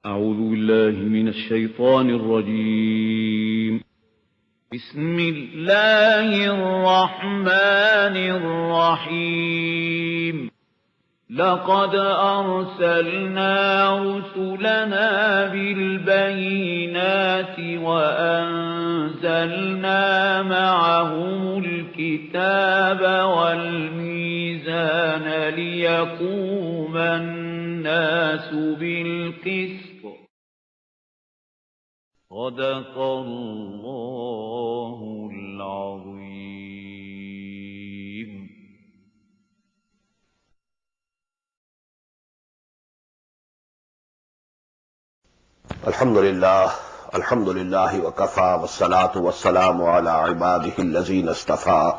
أعوذ بالله من الشيطان الرجيم. بسم الله الرحمن الرحيم. لقد أرسلنا رسلنا بالبينات وأنزلنا معهم الكتاب والميزان ليقوم الناس بالقسط. صدق الله العظيم. الحمد لله وكفى والصلاة والسلام على عباده الذين اصطفى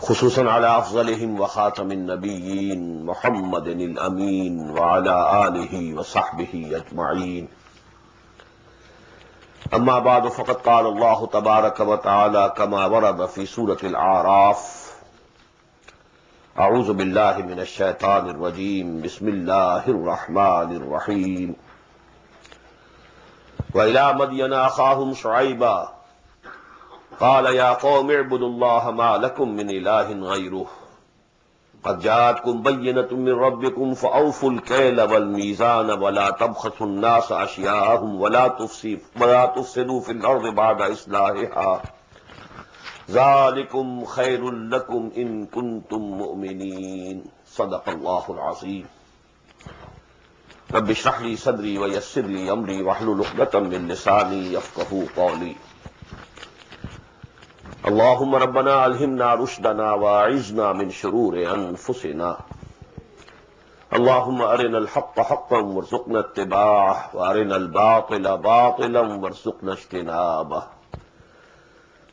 خصوصا على أفضلهم وخاتم النبيين محمد الأمين وعلى آله وصحبه أجمعين. أما بعد فقد قال الله تبارك وتعالى كما ورد في سورة الأعراف: أعوذ بالله من الشيطان الرجيم بسم الله الرحمن الرحيم. وإلى مدين أخاهم شعيبا قال يا قوم اعبدوا الله ما لكم من إله غيره قد جاءتكم بينة من ربكم فأوفوا الكيل والميزان ولا تبخسوا الناس أشياءهم ولا تفسدوا في الأرض بعد إصلاحها ذلكم خير لكم إن كنتم مؤمنين. صدق الله العظيم. رب اشرح لي صدري ويسر لي أمري واحلل عقدة من لساني يفقهوا قولي. اللهم ربنا ألهمنا رشدنا وأعذنا من شرور أنفسنا. اللهم أرنا الحق حقا وارزقنا اتباعه وأرنا الباطل باطلا وارزقنا اجتنابه.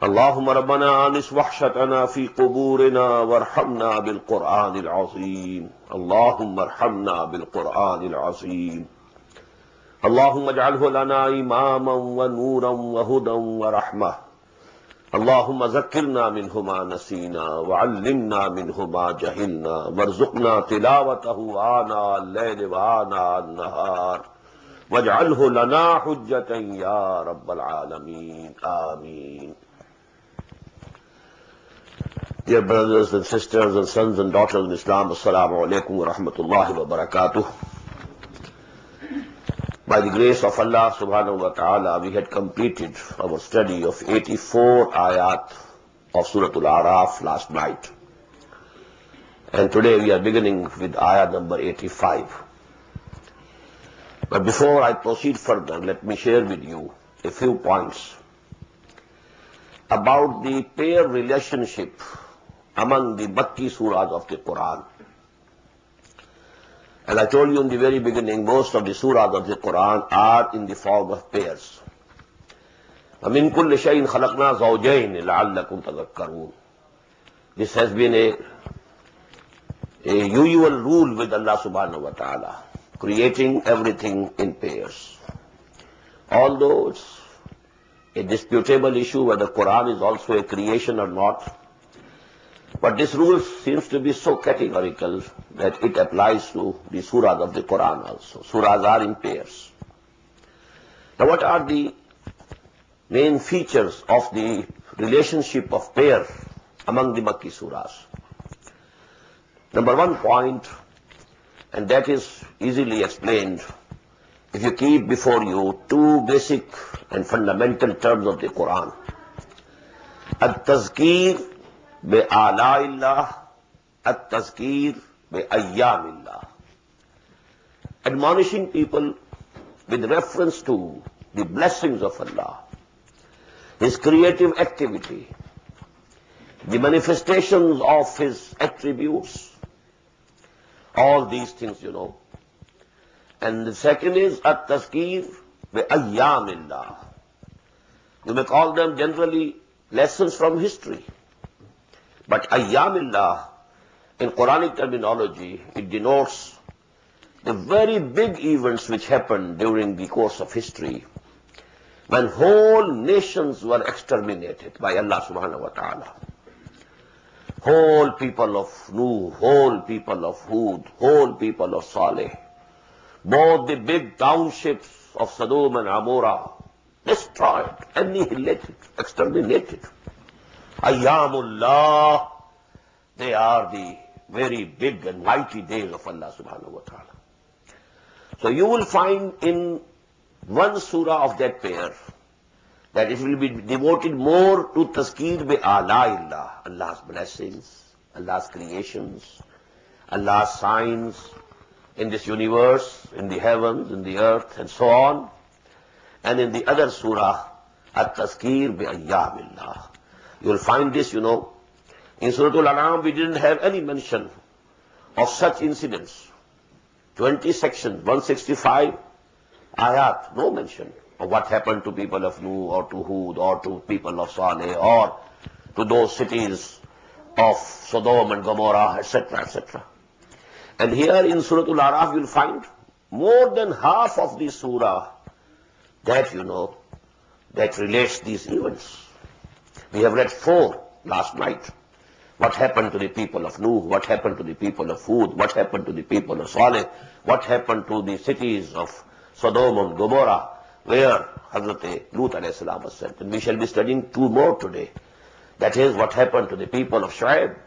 اللهم ربنا آنس وحشتنا في قبورنا وارحمنا بالقرآن العظيم. اللهم ارحمنا بالقرآن العظيم. اللهم اجعله لنا إماما ونورا وهدى ورحمة. اللهم ذكرنا منه ما نسينا وعلمنا منه ما جهلنا وارزقنا تلاوته آناء الليل وآناء النهار واجعله لنا حجة يا رب العالمين. آمين. Dear brothers and sisters and sons and daughters in Islam, Assalamu alaikum wa rahmatullahi wa barakatuh. By the grace of Allah subhanahu wa ta'ala, we had completed our study of 84 ayat of Surah Al-A'raf last night. And today we are beginning with ayat number 85. But before I proceed further, let me share with you a few points about the pair relationship among the Makki surahs of the Quran. And I told you in the very beginning, most of the surahs of the Quran are in the form of pairs. وَمِن كُلِّ شَيْءٍ خَلَقْنَا زَوْجَيْنِ لَعَلَّكُمْ تَذَكَّرُونَ. This has been a usual rule with Allah subhanahu wa ta'ala, creating everything in pairs. Although it's a disputable issue whether Quran is also a creation or not, but this rule seems to be so categorical that it applies to the surahs of the Quran also. Surahs are in pairs. Now what are the main features of the relationship of pair among the Makki surahs? Number one point, and that is easily explained if you keep before you two basic and fundamental terms of the Quran. At-tazkir bi-ālā'illah, at-tazkir bi-ayyāmillah. Admonishing people with reference to the blessings of Allah, His creative activity, the manifestations of His attributes, all these things you know. And the second is at-tazkir bi-ayyāmillah. You may call them generally lessons from history. But ayyamillah, in Quranic terminology, it denotes the very big events which happened during the course of history, when whole nations were exterminated by Allah subhanahu wa ta'ala. Whole people of Nuh, whole people of Hud, whole people of Saleh, Both the big townships of Sodom and Gomorrah destroyed, annihilated, exterminated. Ayyamullah, they are the very big and mighty days of Allah subhanahu wa ta'ala. So you will find in one surah of that pair that it will be devoted more to tazkir bi ala'illah, Allah's blessings, Allah's creations, Allah's signs in this universe, in the heavens, in the earth, and so on. And in the other surah, at-tazkir bi ayyamillah. You will find this, in Surah Al-An'am we didn't have any mention of such incidents. 20 sections, 165 ayat, no mention of what happened to people of Nuh or to Hud or to people of Saleh or to those cities of Sodom and Gomorrah, etc., etc. And here in Surah Al-Araf you will find more than half of the surah that, that relates these events. We have read 4 last night. What happened to the people of Nuh? What happened to the people of Hud? What happened to the people of Saleh? What happened to the cities of Sodom and Gomorrah, where Hazrat Lut alayhi salam was sent? And we shall be studying 2 more today. That is, what happened to the people of Shu'aib?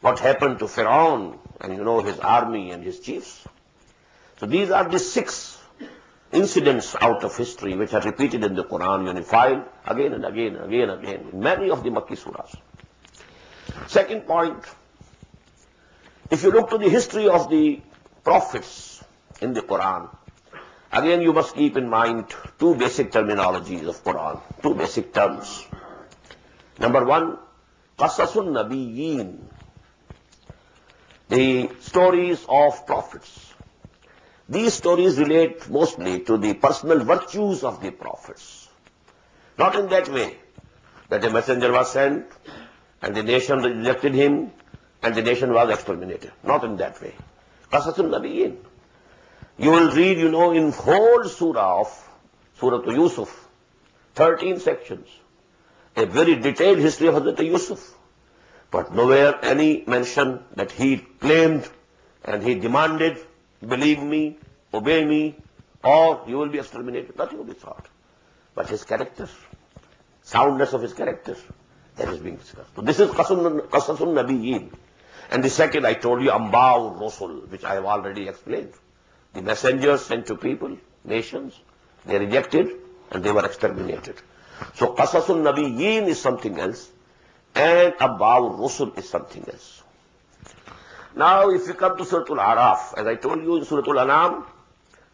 What happened to Fir'aun and his army and his chiefs? So these are the 6 incidents out of history which are repeated in the Quran, unified again and again and again and again in many of the Makki surahs. Second point, if you look to the history of the prophets in the Quran, again you must keep in mind 2 basic terminologies of Quran, 2 basic terms. Number 1, Qasasun Nabiyyin, the stories of prophets. These stories relate mostly to the personal virtues of the prophets. Not in that way that a messenger was sent and the nation rejected him and the nation was exterminated. Not in that way. Qasasun Nabiyyin. You will read, in whole surah of Surah Yusuf, 13 sections, a very detailed history of Hazrat Yusuf. But nowhere any mention that he claimed and he demanded, believe me, obey me, or you will be exterminated. Nothing of this sort. But his character, soundness of his character, that is being discussed. So this is Qasasun Nabiyyin. And the second, I told you, Amba'ur Rusul, which I have already explained. The messengers sent to people, nations, they rejected and they were exterminated. So Qasasun Nabiyyin is something else, and Amba'ur Rusul is something else. Now, if you come to Surah Al-Araf, as I told you in Surah Al-An'am,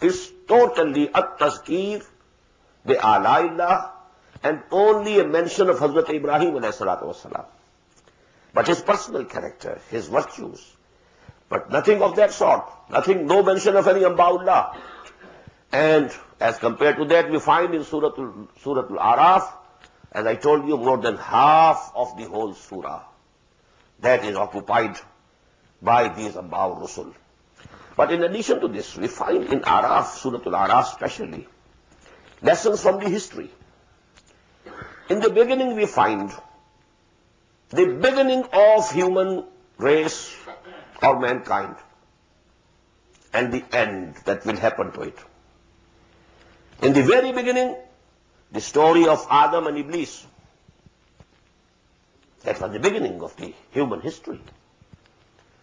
it's totally at-tazkir bi ala'illah, and only a mention of Hazrat Ibrahim alayhi salatu wasalam. But his personal character, his virtues, but nothing of that sort. Nothing, no mention of any Amba'ullah. And as compared to that, we find in Surah Al-Araf, as I told you, more than half of the whole surah that is occupied by these Amba'ur Rusul. But in addition to this, we find in Araf, Surah Al-Araf especially, lessons from the history. In the beginning we find the beginning of human race or mankind and the end that will happen to it. In the very beginning, the story of Adam and Iblis. That was the beginning of the human history.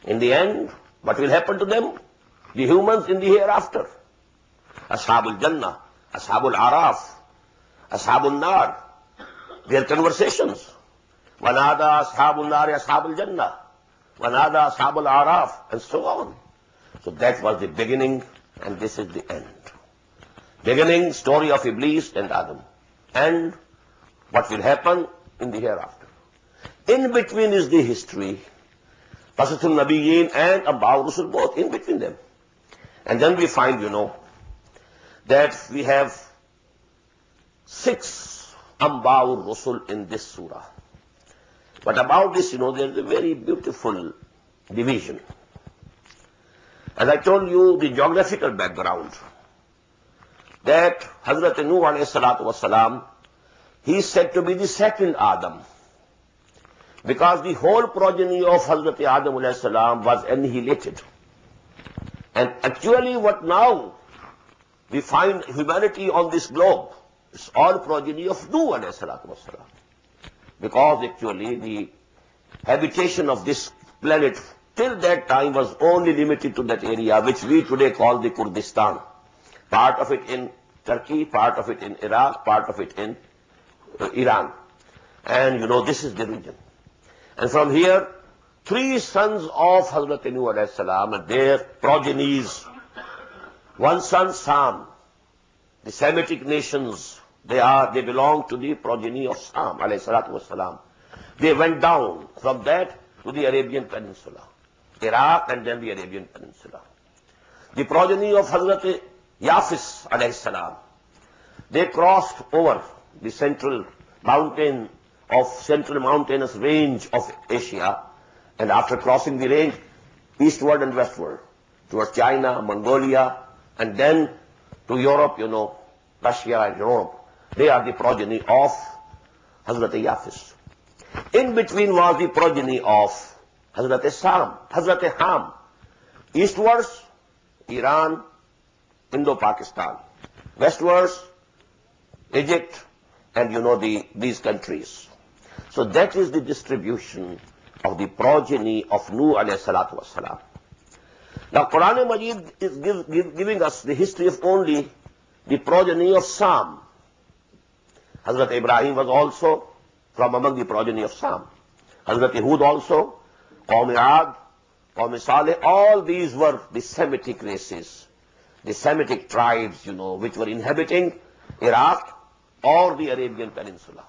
In the end, what will happen to them? The humans in the hereafter. Ashabul Jannah, Ashabul Araf, Ashabul Nar, their conversations. Wanada Ashabul Nar, Ashabul Jannah, Wanada Ashabul Araf, and so on. So that was the beginning, and this is the end. Beginning, story of Iblis and Adam. And what will happen in the hereafter. In between is the history. Qasasun Nabiyyin and Amba'ur Rusul, both in between them. And then we find, that we have 6 Amba'ur Rusul in this surah. But about this, there is a very beautiful division. As I told you, the geographical background, that Hazrat Nuh alayhi salatu wasalam, he is said to be the second Adam. Because the whole progeny of Hazrat Adam alayhi salam was annihilated. And actually what now we find humanity on this globe. It's all progeny of Nuh alayhi salatu wasalam. Because actually the habitation of this planet till that time was only limited to that area which we today call the Kurdistan. Part of it in Turkey, part of it in Iraq, part of it in Iran. And this is the region. And from here, 3 sons of Hazrat Nuh alayhi salam and their progenies. One son, Sam. The Semitic nations, they belong to the progeny of Sam alayhi salatu wasalam. They went down from that to the Arabian Peninsula, Iraq and then the Arabian Peninsula. The progeny of Hazrat Yafis alayhi salam, they crossed over the central mountainous range of Asia, and after crossing the range, eastward and westward, towards China, Mongolia, and then to Europe, Russia and Europe. They are the progeny of Hazrat Yafis. In between was the progeny of Hazrat Ham. Eastwards, Iran, Indo-Pakistan. Westwards, Egypt, and these countries. So that is the distribution of the progeny of Nuh alayhi salatu wasalam. Now Quran Majid is giving us the history of only the progeny of Sam. Hazrat Ibrahim was also from among the progeny of Sam. Hazrat Hud also, Qawm Ad, Qawm Saleh, all these were the Semitic races, the Semitic tribes, which were inhabiting Iraq or the Arabian Peninsula.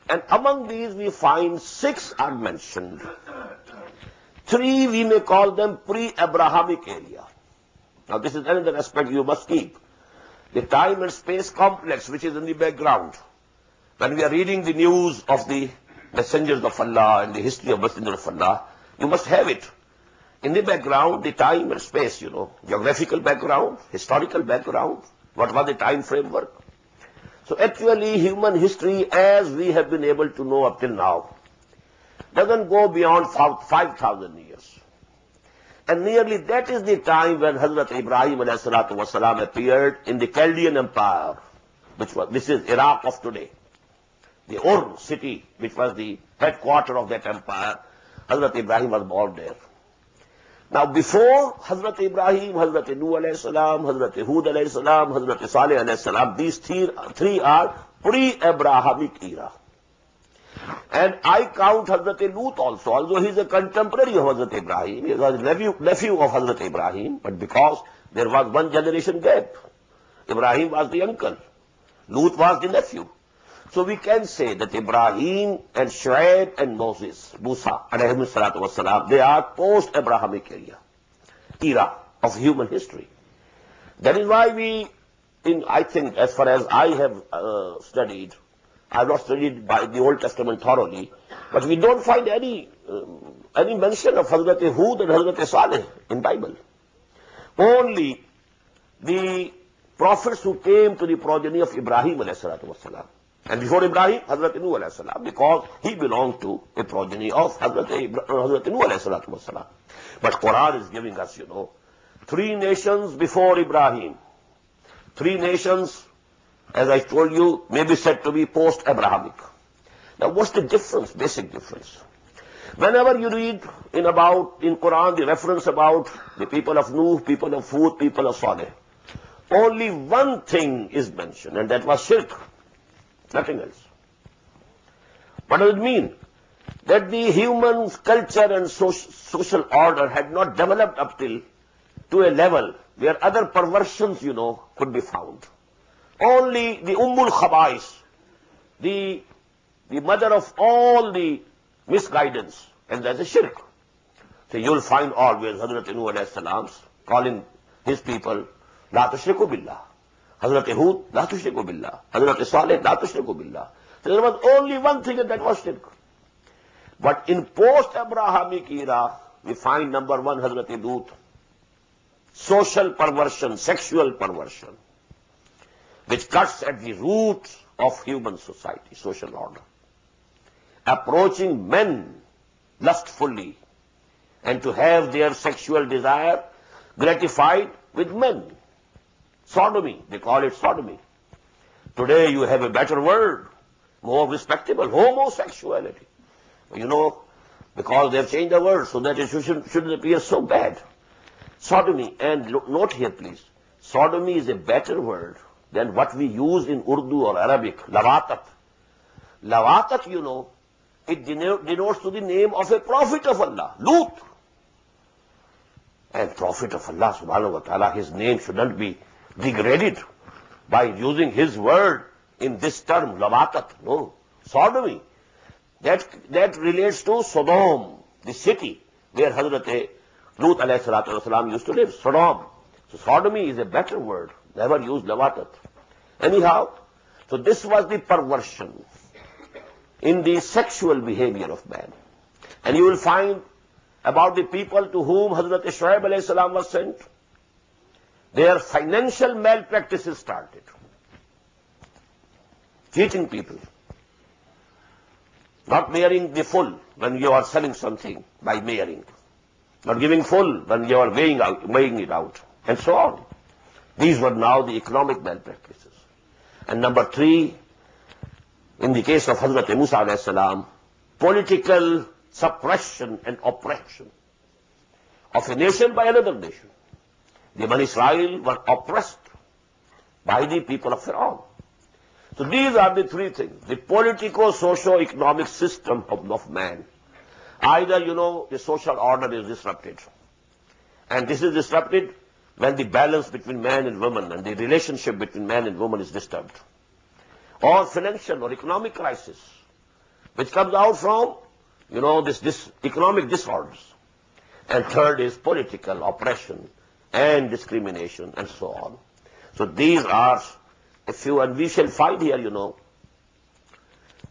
And among these we find 6 are mentioned. 3 we may call them pre-Abrahamic area. Now this is another aspect you must keep. The time and space complex which is in the background. When we are reading the news of the messengers of Allah and the history of messengers of Allah, you must have it. In the background, the time and space, geographical background, historical background, what was the time framework. So actually human history as we have been able to know up till now doesn't go beyond 5,000 years. And nearly that is the time when Hazrat Ibrahim alayhi salatu wasalam appeared in the Chaldean Empire, this is Iraq of today. The Ur city, which was the headquarter of that empire, Hazrat Ibrahim was born there. Now before Hazrat Ibrahim, Hazrat Nuh alayhi salam, Hazrat Hud alayhi salam, Hazrat Saleh alayhi salam, these 3 are pre-Abrahamic era. And I count Hazrat Lut also, although he is a contemporary of Hazrat Ibrahim, he was nephew of Hazrat Ibrahim, but because there was 1 generation gap. Ibrahim was the uncle, Lut was the nephew. So we can say that Ibrahim and Shuaib and Musa alayhi salatu wasalam, they are post-Abrahamic era of human history. That is why I think as far as I have studied, I have not studied by the Old Testament thoroughly, but we don't find any mention of Hazrat Hud and Hazrat Saleh in Bible. Only the prophets who came to the progeny of Ibrahim alayhi salatu wasalam. And before Ibrahim, Hazrat Nuh alayhi salam, because he belonged to a progeny of Hazrat Nuh alayhi salatu wasalam. But Quran is giving us, 3 nations before Ibrahim. 3 nations, as I told you, may be said to be post-Abrahamic. Now what's the difference, basic difference? Whenever you read in Quran the reference about the people of Nuh, people of Hud, people of Saleh, only one thing is mentioned, and that was shirk. Nothing else. What does it mean? That the human culture and social order had not developed up till to a level where other perversions, could be found. Only the Ummul Khaba'is, the mother of all the misguidance, and that's a shirk. So you'll find always Hazrat Nuh alayhi salam calling his people, La tushriku billah. Hazrat Hud, La tushriku billah. Hazrat Saleh, La tushriku billah. So there was only one thing, and that was shirk. But in post-Abrahamic era, we find number 1, Hazrat Lut, social perversion, sexual perversion, which cuts at the root of human society, social order. Approaching men lustfully, and to have their sexual desire gratified with men. Sodomy, they call it sodomy. Today you have a better word, more respectable, homosexuality. You know, because they have changed the word so that it shouldn't appear so bad. Sodomy, and note here please, sodomy is a better word than what we use in Urdu or Arabic, lawatat. Lawatat, you know, it denotes to the name of a prophet of Allah, Lut. And prophet of Allah subhanahu wa ta'ala, his name shouldn't be degraded by using his word in this term, lawatat. No, sodomy. That relates to Sodom, the city where Hazrat Lut alayhi salatu wasalam used to live, Sodom. So sodomy is a better word, never use lawatat. Anyhow, so this was the perversion in the sexual behavior of man. And you will find about the people to whom Hazrat Shuaib alayhi salam was sent, their financial malpractices started. Cheating people. Not marrying the full when you are selling something by marrying. Not giving full when you are weighing it out. And so on. These were now the economic malpractices. And number 3, in the case of Hazrat Musa alayhi salam, political suppression and oppression of a nation by another nation. The Bani Israel were oppressed by the people of Pharaoh. So these are the 3 things. The politico-socio-economic system of man. Either, you know, the social order is disrupted. And this is disrupted when the balance between man and woman and the relationship between man and woman is disturbed. Or financial or economic crisis, which comes out from, you know, this economic disorders. And third is political oppression and discrimination and so on. So these are a few, and we shall find here, you know,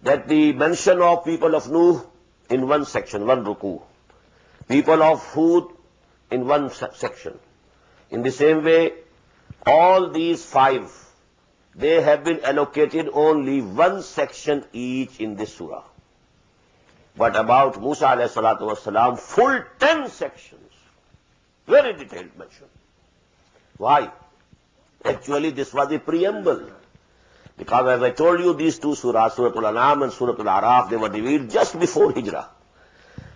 that the mention of people of Nuh in one section, one ruku, people of Hud in one section. In the same way, all these 5, they have been allocated only one section each in this surah. But about Musa alayhi salatu wasalam, full 10 sections. Very detailed mention. Why? Actually, this was the preamble. Because as I told you, these 2 surahs, Surah Al-An'am and Surah Al-Araf, they were revealed just before Hijrah.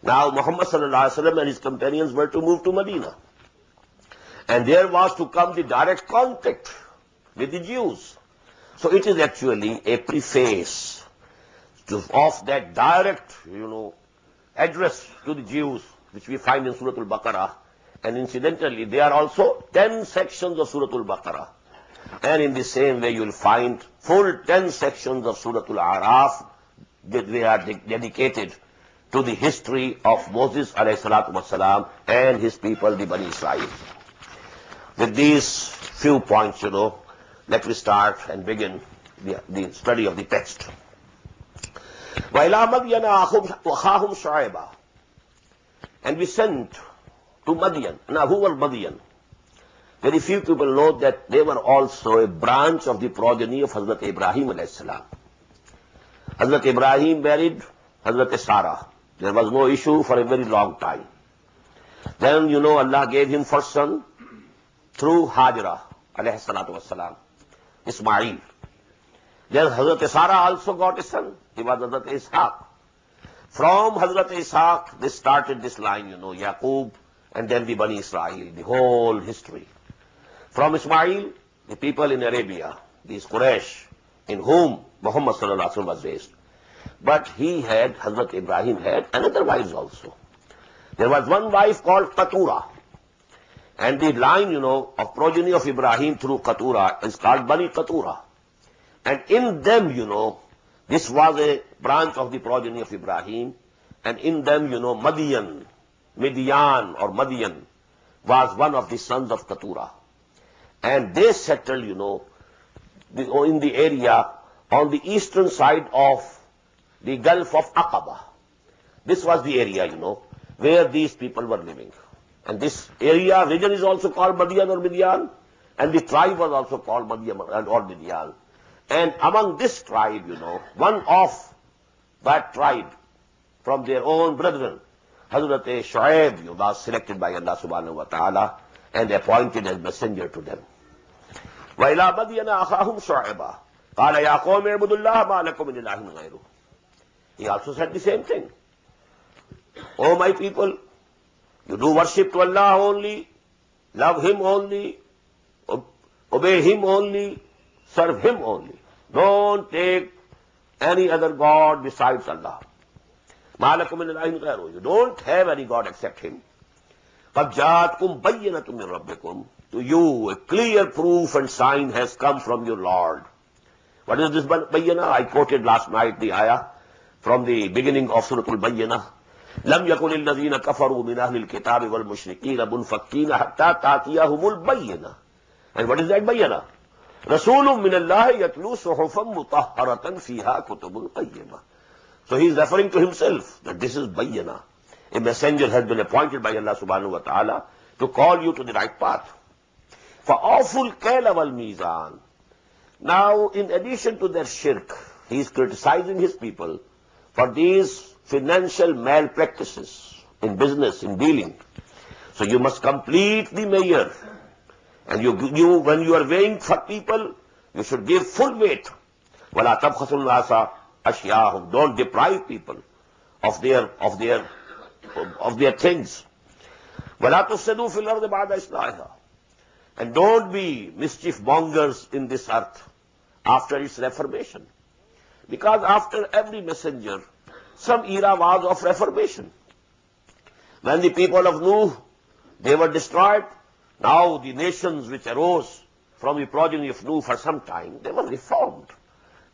Now, Muhammad sallallahu alaihi wasallam and his companions were to move to Medina. And there was to come the direct contact with the Jews. So it is actually a preface of that direct, you know, address to the Jews, which we find in Surah Al-Baqarah. And incidentally, there are also 10 sections of Surah Al-Baqarah. And in the same way, you will find full 10 sections of Surah Al-Araf that they are dedicated to the history of Moses alayhi salatu wasalam and his people, the Bani Israel. With these few points, you know, let me start and begin the study of the text. وَإِلَىٰ مَدْيَنَ أَخَاهُمْ شُعَيْبًا. And we sent to Madian. Now, who were Madian? Very few people know that they were also a branch of the progeny of Hazrat Ibrahim alayhi salam. Hazrat Ibrahim married Hazrat Sarah. There was no issue for a very long time. Then, you know, Allah gave him first son through Hajra alayhi salatu wassalam, Ismail. Then Hazrat Sarah also got a son. He was Hazrat Ishaq. From Hazrat Ishaq, they started this line, you know, Yaqub, and then the Bani Israel, the whole history. From Ismail, the people in Arabia, these Quraysh, in whom Muhammad sallallahu alaihi wasallam was raised. But Hazrat Ibrahim had another wives also. There was one wife called Qatura. And the line, you know, of progeny of Ibrahim through Qatura is called Bani Qatura. And in them, you know, this was a branch of the progeny of Ibrahim. And in them, you know, Midian was one of the sons of Qatura. And they settled, you know, in the area on the eastern side of the Gulf of Aqaba. This was the area, you know, where these people were living. And this region is also called Madian or Midian, and the tribe was also called Madian or Midian. And among this tribe, you know, one of that tribe, from their own brethren, Hazrat Shuaib was selected by Allah subhanahu wa ta'ala and appointed as messenger to them. وَإِلَى مَدْيَنَ أَخَاهُمْ شُعَيْبًا قَالَ يَا قَوْمِ اعْبُدُوا اللَّهَ مَا لَكُم مِّنْ إِلَٰهٍ غَيْرُهُ. He also said the same thing. O my people, you do worship to Allah only, love Him only, obey Him only, serve Him only. Don't take any other God besides Allah. مَا لَكُم مِّنْ إِلَٰهٍ غَيْرُهُ. You don't have any God except Him. قَدْ جَاءَتْكُمْ بَيِّنَةٌ مِّن رَبِّكُمْ. To you a clear proof and sign has come from your Lord. What is this bayyana? I quoted last night the ayah from the beginning of Surah Al-Bayyinah. لم يكن الذين كفروا من أهل الكتاب والمشركين منفكين حتى تأتيهم البينة. And what is that bayyana? رسول من الله يتلو صحفا مطهرة فيها كتب قيمة. So he is referring to himself that this is bayyana. A messenger has been appointed by Allah subhanahu wa ta'ala to call you to the right path. فَأَوْفُوا الْكَيْلَ وَالْمِيزَانَ. Now, in addition to their shirk, he is criticizing his people for these financial malpractices in business, in dealing. So you must complete the measure. And when you are weighing for people, you should give full weight. وَلَا تَبْخَسُوا النَّاسَ أَشْيَاءَهُمْ. Don't deprive people of their things. وَلَا تُفْسِدُوا فِي الْأَرْضِ بَعْدَ إِصْلَاحِهَا. And don't be mischief mongers in this earth after its reformation. Because after every messenger, some era was of reformation. When the people of Nuh, they were destroyed, now the nations which arose from the progeny of Nuh for some time, they were reformed.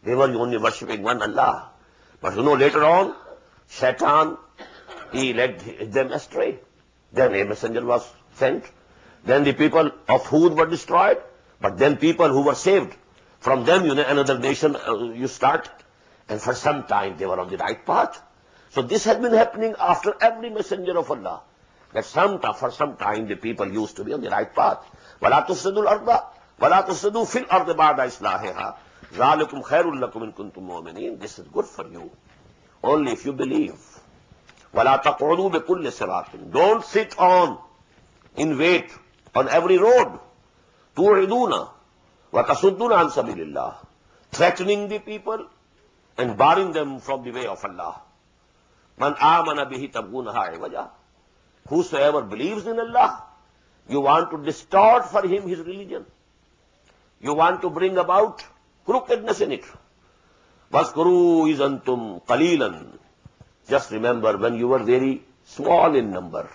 They were only worshipping one Allah. But later on, Shaitan, he led them astray. Then a messenger was sent. Then the people of Hud were destroyed. But then people who were saved, from them another nation you start. And for some time they were on the right path. So this has been happening after every messenger of Allah. That for some time the people used to be on the right path. وَلَا تُفْسِدُوا الْأَرْضَ وَلَا تُفْسِدُوا فِي الْأَرْضِ بَعْدَ إِصْلَاحِهَا ذَلِكُمْ خَيْرٌ لَكُمْ إِن كُنتُم مُؤْمِنِينَ. This is good for you, only if you believe. وَلَا تَقْعُدُوا بِكُلِّ صِرَاطٍ. Don't sit in wait on every road. تُوعِدُونَ وَتَصُدُّونَ عَنْ سَبِيلِ اللَّهِ. Threatening the people and barring them from the way of Allah. مَنْ آمَنَ بِهِ تَبْغُونَهَا عِوَجًا. Whosoever believes in Allah, you want to distort for him his religion. You want to bring about crookedness in it. وَاذْكُرُوا إِذْ أَنْتُمْ قَلِيلًا. Just remember when you were very small in number.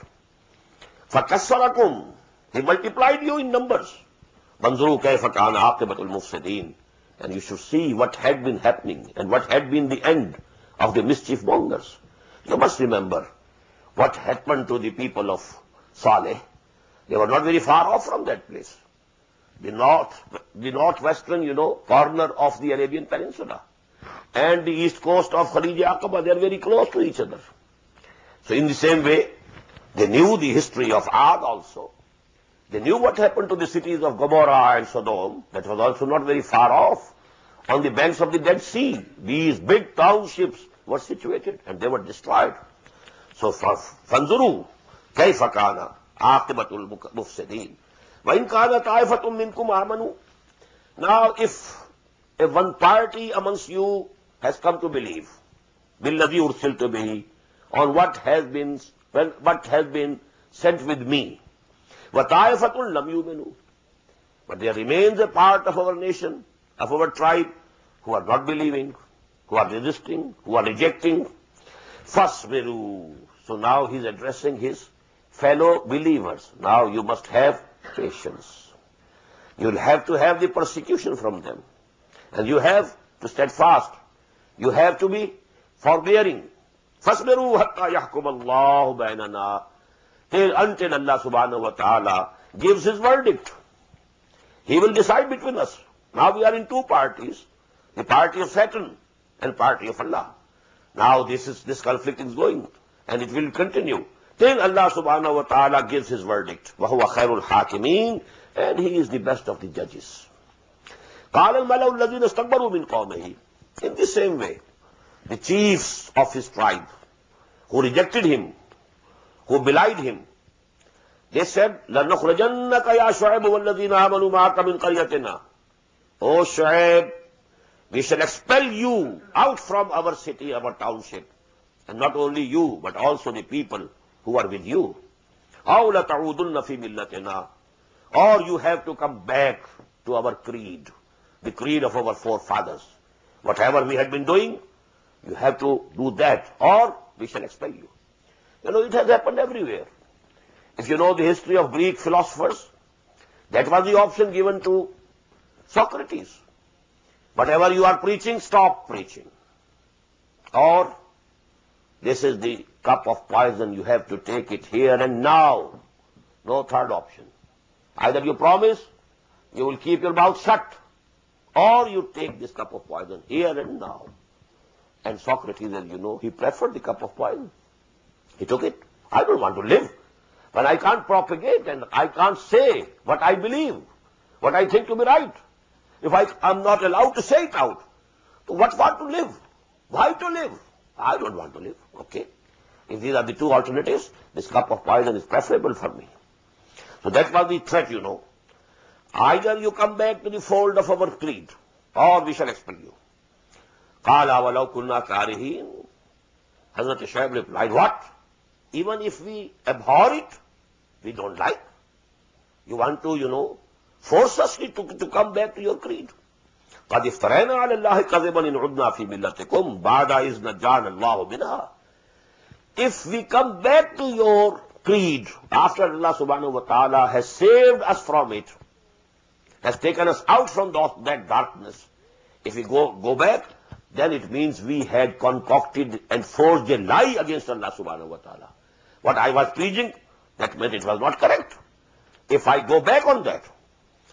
فَكَسَّرَكُمْ. He multiplied you in numbers. وَانْظُرُوا كَيْفَ كَانَ عَاقِبَةُ الْمُفْسِدِينَ. And you should see what had been happening and what had been the end of the mischief mongers. You must remember what happened to the people of Saleh. They were not very far off from that place. The northwestern, corner of the Arabian Peninsula and the east coast of Khalij Aqaba, they are very close to each other. So in the same way, they knew the history of Ad also. They knew what happened to the cities of Gomorrah and Sodom. That was also not very far off. On the banks of the Dead Sea, these big townships were situated and they were destroyed. So, فَانْظُرُوا كَيْفَ كَانَ عَاقِبَةُ الْمُفْسِدِينَ وَإِنْ كَانَ طَائِفَةٌ مِّنْكُمْ آمَنُوا. Now, if one party amongst you has come to believe, بِالَّذِي أُرْسِلْتُ بِهِ, on what has been sent with me, وَطَائِفَةٌ لَمْ يُؤْمِنُوا. But there remains a part of our nation, of our tribe, who are not believing, who are resisting, who are rejecting. فَاصْبِرُوا. So now he is addressing his fellow believers. Now you must have patience. You will have to have the persecution from them. And you have to steadfast. You have to be forbearing. فَاصْبِرُوا حَتَّى يَحْكُمَ اللَّهُ بَيْنَنَا. Until Allah subhanahu wa ta'ala gives his verdict. He will decide between us. Now we are in two parties. The party of Satan and party of Allah. Now this conflict is going and it will continue till Allah subhanahu wa ta'ala gives his verdict. وَهُوَ خَيْرُ الْحَاكِمِينَ. And he is the best of the judges. قَالَ الْمَلَوُ الَّذِينَ اسْتَكْبَرُوا مِنْ قَوْمِهِ. In the same way, the chiefs of his tribe who rejected him, who belied him, they said, لَنُخْرَجَنَّكَ يَا شُعَيْبُ وَالَّذِينَ آمَنُوا مَعَكَ مِنْ قَرْيَتِنَا. O Shu'aib, we shall expel you out from our city, our township. And not only you, but also the people who are with you. أَوْ لَتَعُودُنَّ فِي مِلَّتِنَا, or you have to come back to our creed, the creed of our forefathers. Whatever we had been doing, you have to do that, or we shall expel you. You know, it has happened everywhere. If you know the history of Greek philosophers, that was the option given to Socrates. Whatever you are preaching, stop preaching. Or, this is the cup of poison, you have to take it here and now. No third option. Either you promise, you will keep your mouth shut, or you take this cup of poison here and now. And Socrates, as you know, he preferred the cup of poison. He took it. I don't want to live when I can't propagate and I can't say what I believe, what I think to be right. If I am not allowed to say it out, so what want to live? Why to live? I don't want to live. Okay. If these are the two alternatives, this cup of poison is preferable for me. So that was the threat, you know. Either you come back to the fold of our creed, or we shall expel you. قَالَ وَلَوْ كُنَّا كَارِهِينَ. Hazrat Shu'aib replied, what? Even if we abhor it, we don't like. You want to, you know, force us to come back to your creed. قَدْ افْتَرَيْنَا عَلَى اللَّهِ كَذِبًا إِنْ عُدْنَا فِي مِلَّتِكُمْ بَعْدَ إِذْ نَجَّانَا اللَّهُ مِنْهَا. If we come back to your creed after Allah subhanahu wa ta'ala has saved us from it, has taken us out from that darkness, if we go back, then it means we had concocted and forged a lie against Allah subhanahu wa ta'ala. What I was preaching, that meant it was not correct. If I go back on that,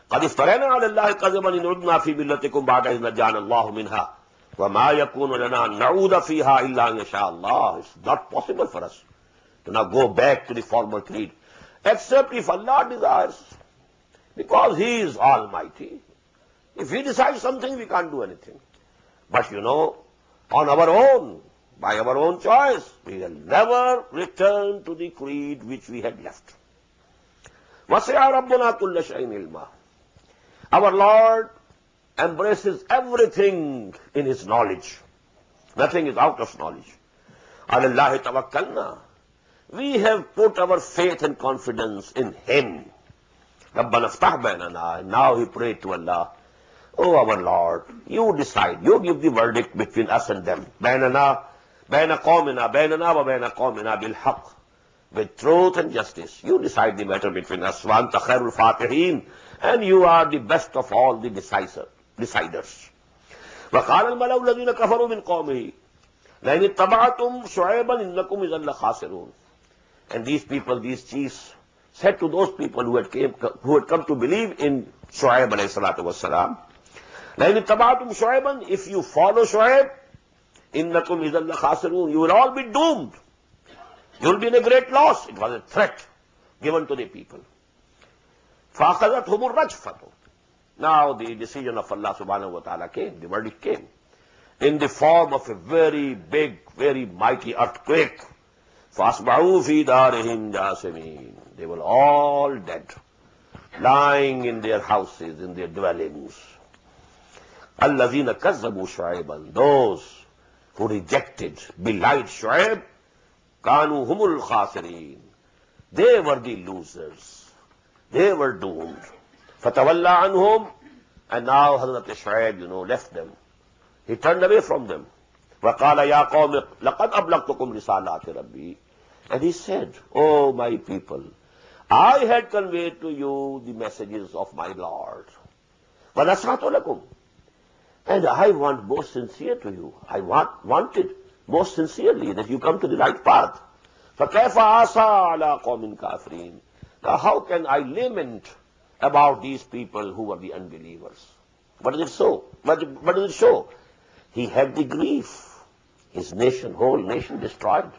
قَدْ افْتَرَيْنَا عَلَى اللَّهِ كَذِبًا إِنْ عُدْنَا فِي مِلَّتِكُمْ بَعْدَ إِذْ نَجَّانَا اللَّهُ مِنْهَا وَمَا يَكُونُ لَنَا أَن نَّعُودَ فِيهَا إِلَّا أَن يَشَاءَ اللَّهُ. It's not possible for us to now go back to the former creed, except if Allah desires, because He is Almighty. If He decides something, we can't do anything. But you know, on our own, by our own choice, we will never return to the creed which we had left. وَسِعَ رَبُّنَا كُلَّ شَيْءٍ عِلْمًا. Our Lord embraces everything in His knowledge. Nothing is out of knowledge. عَلَى اللَّهِ تَوَكَّلْنَا. We have put our faith and confidence in Him. رَبَّنَا افْتَحْ بَيْنَنَا. And now he prayed to Allah, oh our Lord, you decide, you give the verdict between us and them. بَيْنَنَا بَيْنَ قَوْمِنَا بَيْنَنَا وَبَيْنَ قَوْمِنَا بِالْحَقِّ. With truth and justice. You decide the matter between us. وَأَنْتَ خَيْرُ الْفَاتِحِينَ. And you are the best of all the deciders. وَقَالَ الْمَلَوْ الَّذِينَ كَفَرُوا مِنْ قَوْمِهِ لَئِنِ اتَّبَعْتُمْ شُعَيْبًا إِنَّكُمْ إِذًا لَخَاسِرُونَ. And these people, these chiefs, said to those people who had come to believe in Shu'aib alayhi salatu wassalam, لَئِنِ اتَّبَعْتُمْ شُعَيْبًا. If you follow Shu'aib, إِنَّكُمْ إِذًا لَخَاسِرُونَ. You will all be doomed. You will be in a great loss. It was a threat given to the people. فَأَخَذَتْهُمُ الرَّجْفَةُ. Now the decision of Allah subhanahu wa ta'ala came, the verdict came, in the form of a very big, very mighty earthquake. فَأَصْبَحُوا فِي دَارِهِمْ جَاثِمِينَ. They were all dead, lying in their houses, in their dwellings. الَّذِينَ كَذَّبُوا شُعَيْبًا. Those who rejected, belied Shu'aib, كَانُوا هُمُ الْخَاسِرِينَ. They were the losers. They were doomed. فَتَوَلَّى عَنْهُمْ. And now Hazrat Shu'aib, you know, left them. He turned away from them. وَقَالَ يَا قَوْمِ لَقَدْ أَبْلَغْتُكُمْ رِسَالَاتِ رَبِّي. And he said, oh my people, I had conveyed to you the messages of my Lord. وَنَصَحْتُ لَكُمْ. And I want most sincere to you. I wanted most sincerely that you come to the right path. فَكَيْفَ عَصَى عَلَىٰ قَوْمٍ كَافِرِينَ. Now how can I lament about these people who were the unbelievers? What does it show? What does it show? He had the grief. His nation, whole nation destroyed.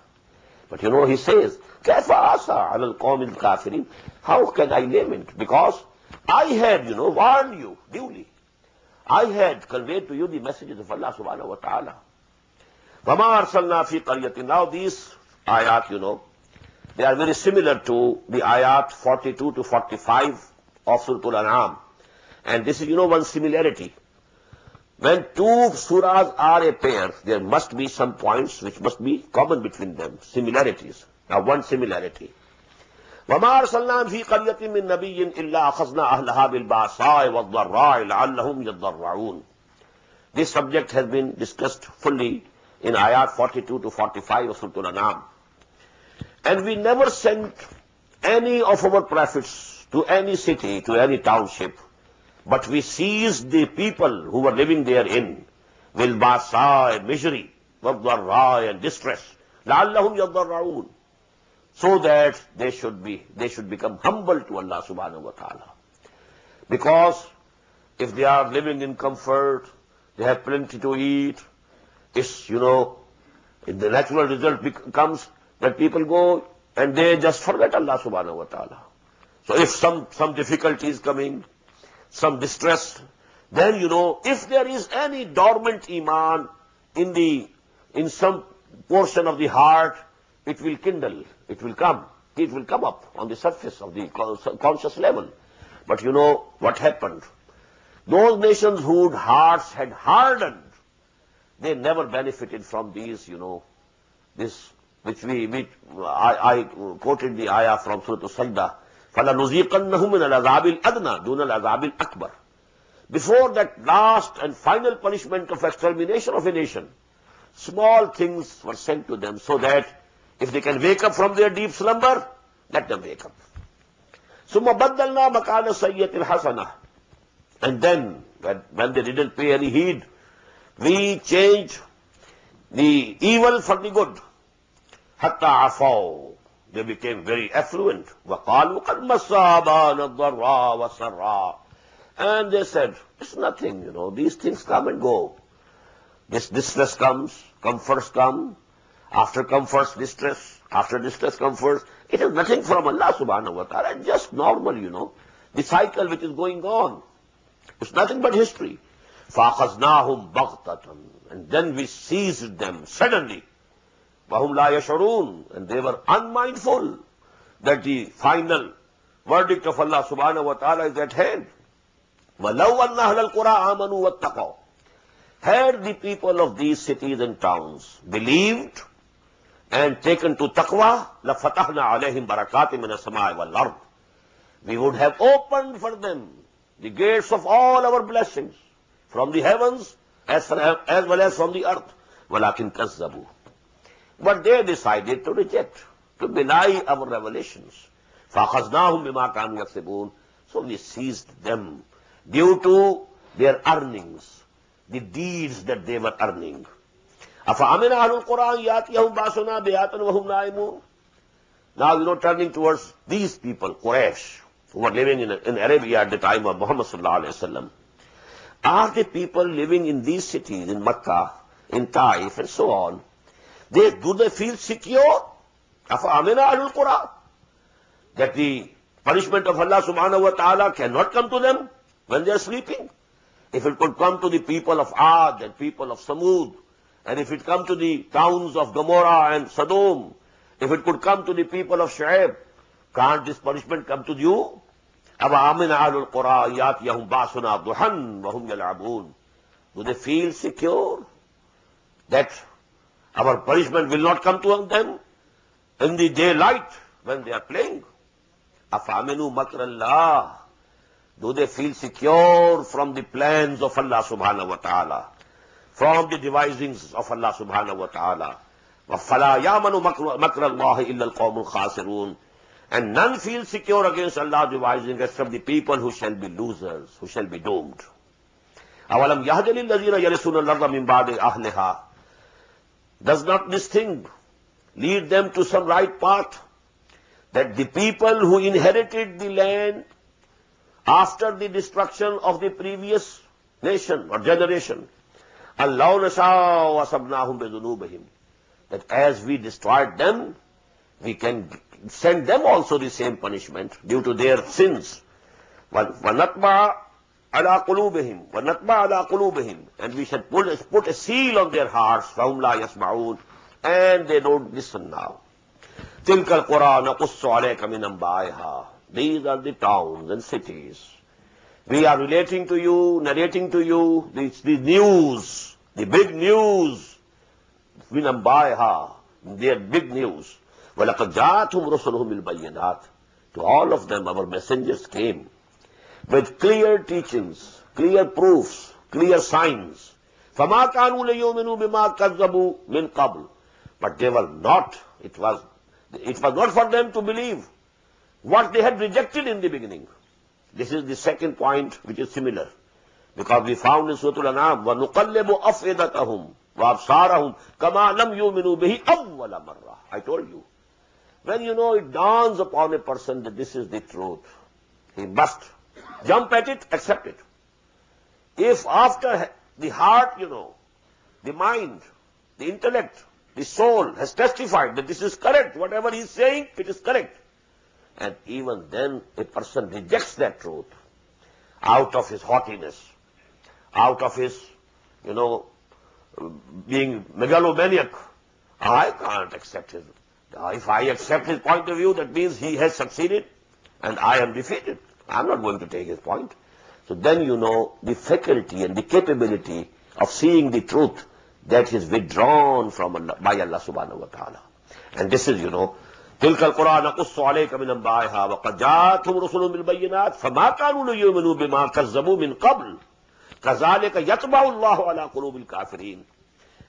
But you know, he says, كَيْفَ عَصَى عَلَى الْقَوْمِ الْكَافِرِينَ. How can I lament? Because I had, you know, warned you duly. I had conveyed to you the messages of Allah subhanahu wa ta'ala. وَمَا أَرْسَلْنَا فِي قَرْيَةٍ. Now these ayat, you know, they are very similar to the ayat 42 to 45 of Surah Al-An'am. And this is, one similarity. When two surahs are a pair, there must be some points which must be common between them, similarities. Now, one similarity. وَمَا أَرْسَلْنَا فِي قَرْيَةٍ مِّن نَبِيٍّ إِلَّا أَخَذْنَا أَهْلَهَا بِالْبَأْسَاءِ وَالضَّرَّاءِ لَعَلَّهُمْ يَضَّرَّعُونَ. This subject has been discussed fully in ayat 42 to 45 of Surah Al-An'am. And we never sent any of our prophets to any city, to any township, but we seized the people who were living therein with ba'sa, misery, وَالضَّرَّاء, and distress, لَعَلَّهُمْ يَضَّرَّعُونَ, so that they should become humble to Allah subhanahu wa ta'ala. Because if they are living in comfort, they have plenty to eat, it's, the natural result becomes that people go and they just forget Allah subhanahu wa ta'ala. So if some difficulty is coming, some distress, then, if there is any dormant iman in some portion of the heart, it will kindle, it will come up on the surface of the conscious level. But what happened? Those nations whose hearts had hardened, they never benefited from these, this, I quoted the ayah from Surah Al-Sajdah, فَلَنُزِيقَنَّهُمْ مِنَ الْعَذَابِ الْأَدْنَى دُونَ الْعَذَابِ الْأَكْبَرِ. Before that last and final punishment of extermination of a nation, small things were sent to them so that if they can wake up from their deep slumber, let them wake up. ثُمَّ بَدَّلْنَا مَكَانَ السَّيِّئَةِ الْحَسَنَةِ. And then, when they didn't pay any heed, we changed the evil for the good. حَتَّى عَفَوْا. They became very affluent. وَقَالُوا قَدْ مَسَّ آبَانَا الضَّرَّاءُ وَالسَّرَّاءُ. And they said, it's nothing, these things come and go. This distress comes, comforts come, after comforts, distress, after distress, comforts. It is nothing from Allah subhanahu wa ta'ala, it's just normal, the cycle which is going on. It's nothing but history. فَأَخَذْنَاهُمْ بَغْتَةً. And then we seized them suddenly. وَهُمْ لَا يَشْعُرُونَ. And they were unmindful that the final verdict of Allah subhanahu wa ta'ala is at hand. وَلَوْ أَنَّ أَهْلَ الْقُرَىٰ آمَنُوا وَاتَّقَوْا. Had the people of these cities and towns believed and taken to taqwa, لَفَتَحْنَا عَلَيْهِمْ بَرَكَاتٍ مِنَ السَّمَاءِ وَالْأَرْضِ. We would have opened for them the gates of all our blessings, from the heavens as well as from the earth. وَلَكِنْ كَذَّبُوا. But they decided to reject, to belie our revelations. فَأَخَذْنَاهُمْ بِمَا كَانُوا يَكْسِبُونَ. So we seized them due to their earnings, the deeds that they were earning. أَفَأَمِنَ أَهْلُ الْقُرْآنِ يَأْتِيَهُمْ بَأْسُنَا بَيَاتًا وَهُمْ نَائِمُونَ. Now, turning towards these people, Quraysh, who were living in Arabia at the time of Muhammad sallallahu alayhi wa sallam. Are the people living in these cities, in Makkah, in Taif, and so on, do they feel secure? أَفَأَمِنَ أَهْلُ الْقُرَىٰ. That the punishment of Allah subhanahu wa ta'ala cannot come to them when they are sleeping? If it could come to the people of Ad and people of Samud, and if it come to the towns of Gomorrah and Sodom, if it could come to the people of Shu'aib, can't this punishment come to you? أَوَآمِنَ أَهْلُ الْقُرَىٰ يَأْتِيَهُمْ بَأْسُنَا ضُحًى وَهُمْ يَلْعَبُونَ. Do they feel secure that our punishment will not come to them in the daylight when they are playing? أَفَأَمِنُوا مَكْرَ اللَّهِ. Do they feel secure from the plans of Allah subhanahu wa ta'ala, from the devisings of Allah subhanahu wa ta'ala? وَفَلَا يَأْمَنُ مَكْرَ اللَّهِ إِلَّا الْقَوْمُ الْخَاسِرُونَ. And none feel secure against Allah's devising except the people who shall be losers, who shall be doomed. أَوَلَمْ يَهْدِ لِلَّذِينَ يَرِثُونَ الْأَرْضَ مِنْ بَعْدِ أَهْلِهَا. Does not this thing lead them to some right path? That the people who inherited the land after the destruction of the previous nation or generation, اللَّهُ نَشَاءُ وَأَصَبْنَاهُمْ بِذُنُوبِهِمْ. That as we destroyed them, we can send them also the same punishment due to their sins. وَنَطْبَعَ عَلَىٰ قُلُوبِهِمْ. And we shall put a seal on their hearts, فَهُمْ لَا يَسْمَعُونَ. And they don't listen now. تِلْكَ الْقُرَىٰ نَقُصُّ عَلَيْكَ مِنْ أَنْبَائِهَا. These are the towns and cities We are relating to you, narrating to you the news, the big news. Vinambaiha, their big news. وَلَقَدْ جَاءَتْهُمْ رُسُلُهُمْ بِالْبَيِّنَاتِ. To all of them, our messengers came with clear teachings, clear proofs, clear signs. فَمَا كَانُوا لِيُؤْمِنُوا بِمَا كَذَّبُوا مِنْ قَبْلُ. But they were not, it was not for them to believe what they had rejected in the beginning. This is the second point which is similar. Because we found in Surah Al-An'am, وَنُقَلِّبُ أَفْئِدَتَهُمْ وَأَبْصَارَهُمْ كَمَا لَمْ يُؤْمِنُوا بِهِ أَوَّلَ مَرَّةٍ. I told you. When you know it dawns upon a person that this is the truth, he must jump at it, accept it. If after the heart, the mind, the intellect, the soul has testified that this is correct, whatever he is saying, it is correct. And even then a person rejects that truth out of his haughtiness, out of his, being megalomaniac. I can't accept his. If I accept his point of view, that means he has succeeded and I am defeated. I'm not going to take his point. So then the faculty and the capability of seeing the truth that is withdrawn from Allah, by Allah subhanahu wa ta'ala. And this is, تِلْكَ الْقُرْآنَ نَقُصُّ عَلَيْكَ مِنْ أَنْبَائِهَا وَقَدْ جَاءَتْهُمْ رُسُلُهُم بِالْبَيِّنَاتِ فَمَا كَانُوا لِيُؤْمِنُوا بِمَا كَذَّبُوا مِنْ قَبْلُ كَذَلِكَ يَطْبَعُ اللَّهُ عَلَى قُلُوبِ الْكَافِرِينَ.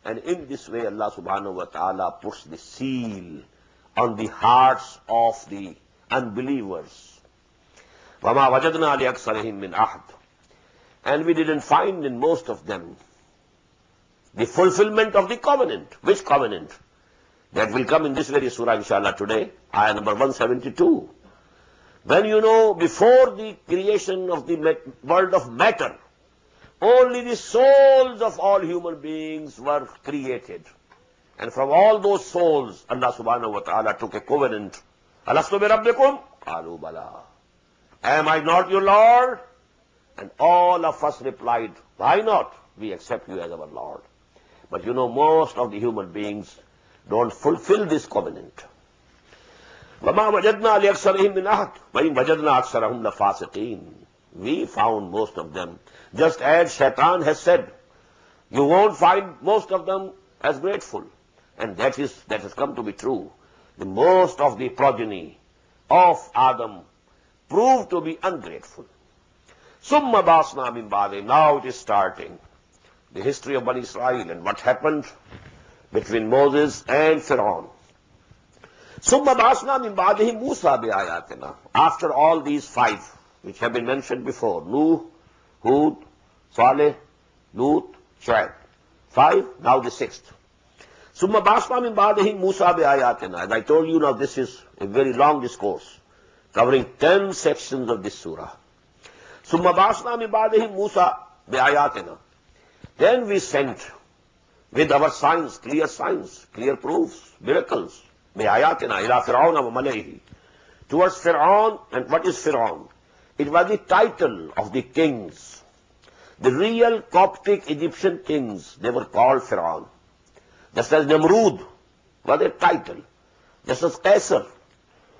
And in this way Allah subhanahu wa ta'ala puts the seal on the hearts of the unbelievers. وَمَا وَجَدْنَا لِأَكْثَرِهِم مِّنْ أَحْدٍ. And we didn't find in most of them the fulfillment of the covenant. Which covenant? That will come in this very surah inshallah today, ayah number 172. When before the creation of the world of matter, only the souls of all human beings were created. And from all those souls, Allah subhanahu wa ta'ala took a covenant. Alastu bi rabbikum? Qalu bala. Am I not your Lord? And all of us replied, why not? We accept you as our Lord. But most of the human beings don't fulfill this covenant. وَمَا وَجَدْنَا لِأَكْثَرِهِم مِّنْ أَحَدٍ وَإِنْ وَجَدْنَا أَكْثَرَهُمْ لَفَاسِقِينَ. We found most of them, just as Shaitan has said, you won't find most of them as grateful. And that has come to be true. The most of the progeny of Adam proved to be ungrateful. Summa basna min ba'dihim. Now it is starting. The history of Bani Israel and what happened between Moses and Pharaoh. Summa basna min ba'dihim Musa bi ayatina. After all these five, which have been mentioned before, Nuh, Hud, Saleh, Lut, Shu'aib. 5, now the 6th. Summa basna min ba'dihim Musa bi ayatina. And I told you now this is a very long discourse, covering 10 sections of this surah. Summa basna min ba'dihim Musa bi ayatina. Then we sent with our signs, clear proofs, miracles, bi ayatina ila Fir'auna wa malayhi. Towards Fir'aun. And what is Fir'aun? It was the title of the kings. The real Coptic Egyptian kings, they were called Fir'aun. Just as Namrud was a title. Just as Caesar,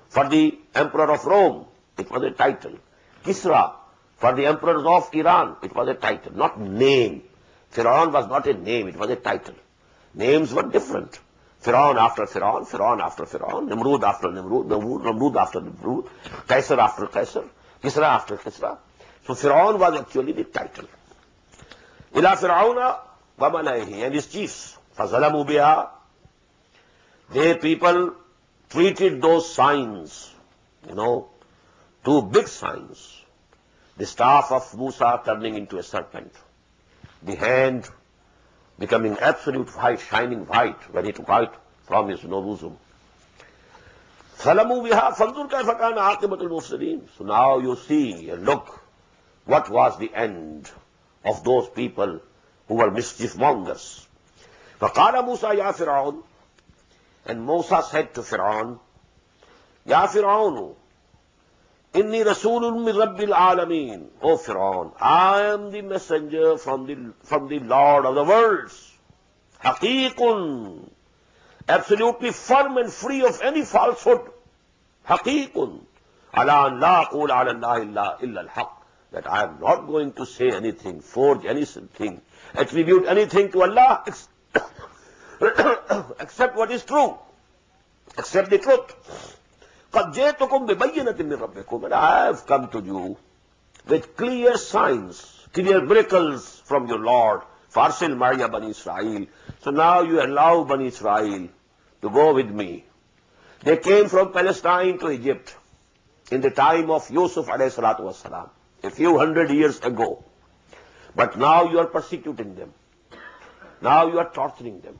for the emperor of Rome, it was a title. Kisra, for the emperors of Iran, it was a title, not name. Fir'aun was not a name, it was a title. Names were different. Fir'aun after Fir'aun, Fir'aun after Fir'aun, Namrud after Namrud, Namrud after Namrud, Caesar after Caesar, Kisra after Kisra. So Fir'aun was actually the title. Ila Fir'auna wa malayhi, and his chiefs. فَظَلَمُوا بِهَا. They people treated those signs, two big signs. The staff of Musa turning into a serpent. The hand becoming absolute white, shining white, when he took out from his bosom. فَظَلَمُوا بِهَا فَانْظُرْ كَيْفَ كَانَ عَاقِبَةُ الْمُفْسِدِينَ. So now you see and look what was the end of those people who were mischief mongers. فَقَالَ مُوسَى يَا فِرْعَوْنُ. And Musa said to Fir'aun, Ya Fir'aun, Inni Rasulun min Rabbil Alameen. O Fir'aun, I am the messenger from the Lord of the worlds. Haqiqun. Absolutely firm and free of any falsehood. Haqiqun. Ala an la aqul ala Allah illa al-haq. that I am not going to say anything, forge anything, attribute anything to Allah except what is true, except the truth. قَدْ جِئْتُكُمْ بِبَيِّنَةٍ مِّن رَبِّكُمْ, and I have come to you with clear signs, clear miracles from your Lord. فَأَرْسِلْ مَعِيَ بَنِي إِسْرَائِيلَ. So now you allow Bani Israel to go with me. They came from Palestine to Egypt in the time of Yusuf alayhi salatu wasalam, a few hundred years ago. But now you are persecuting them. Now you are torturing them.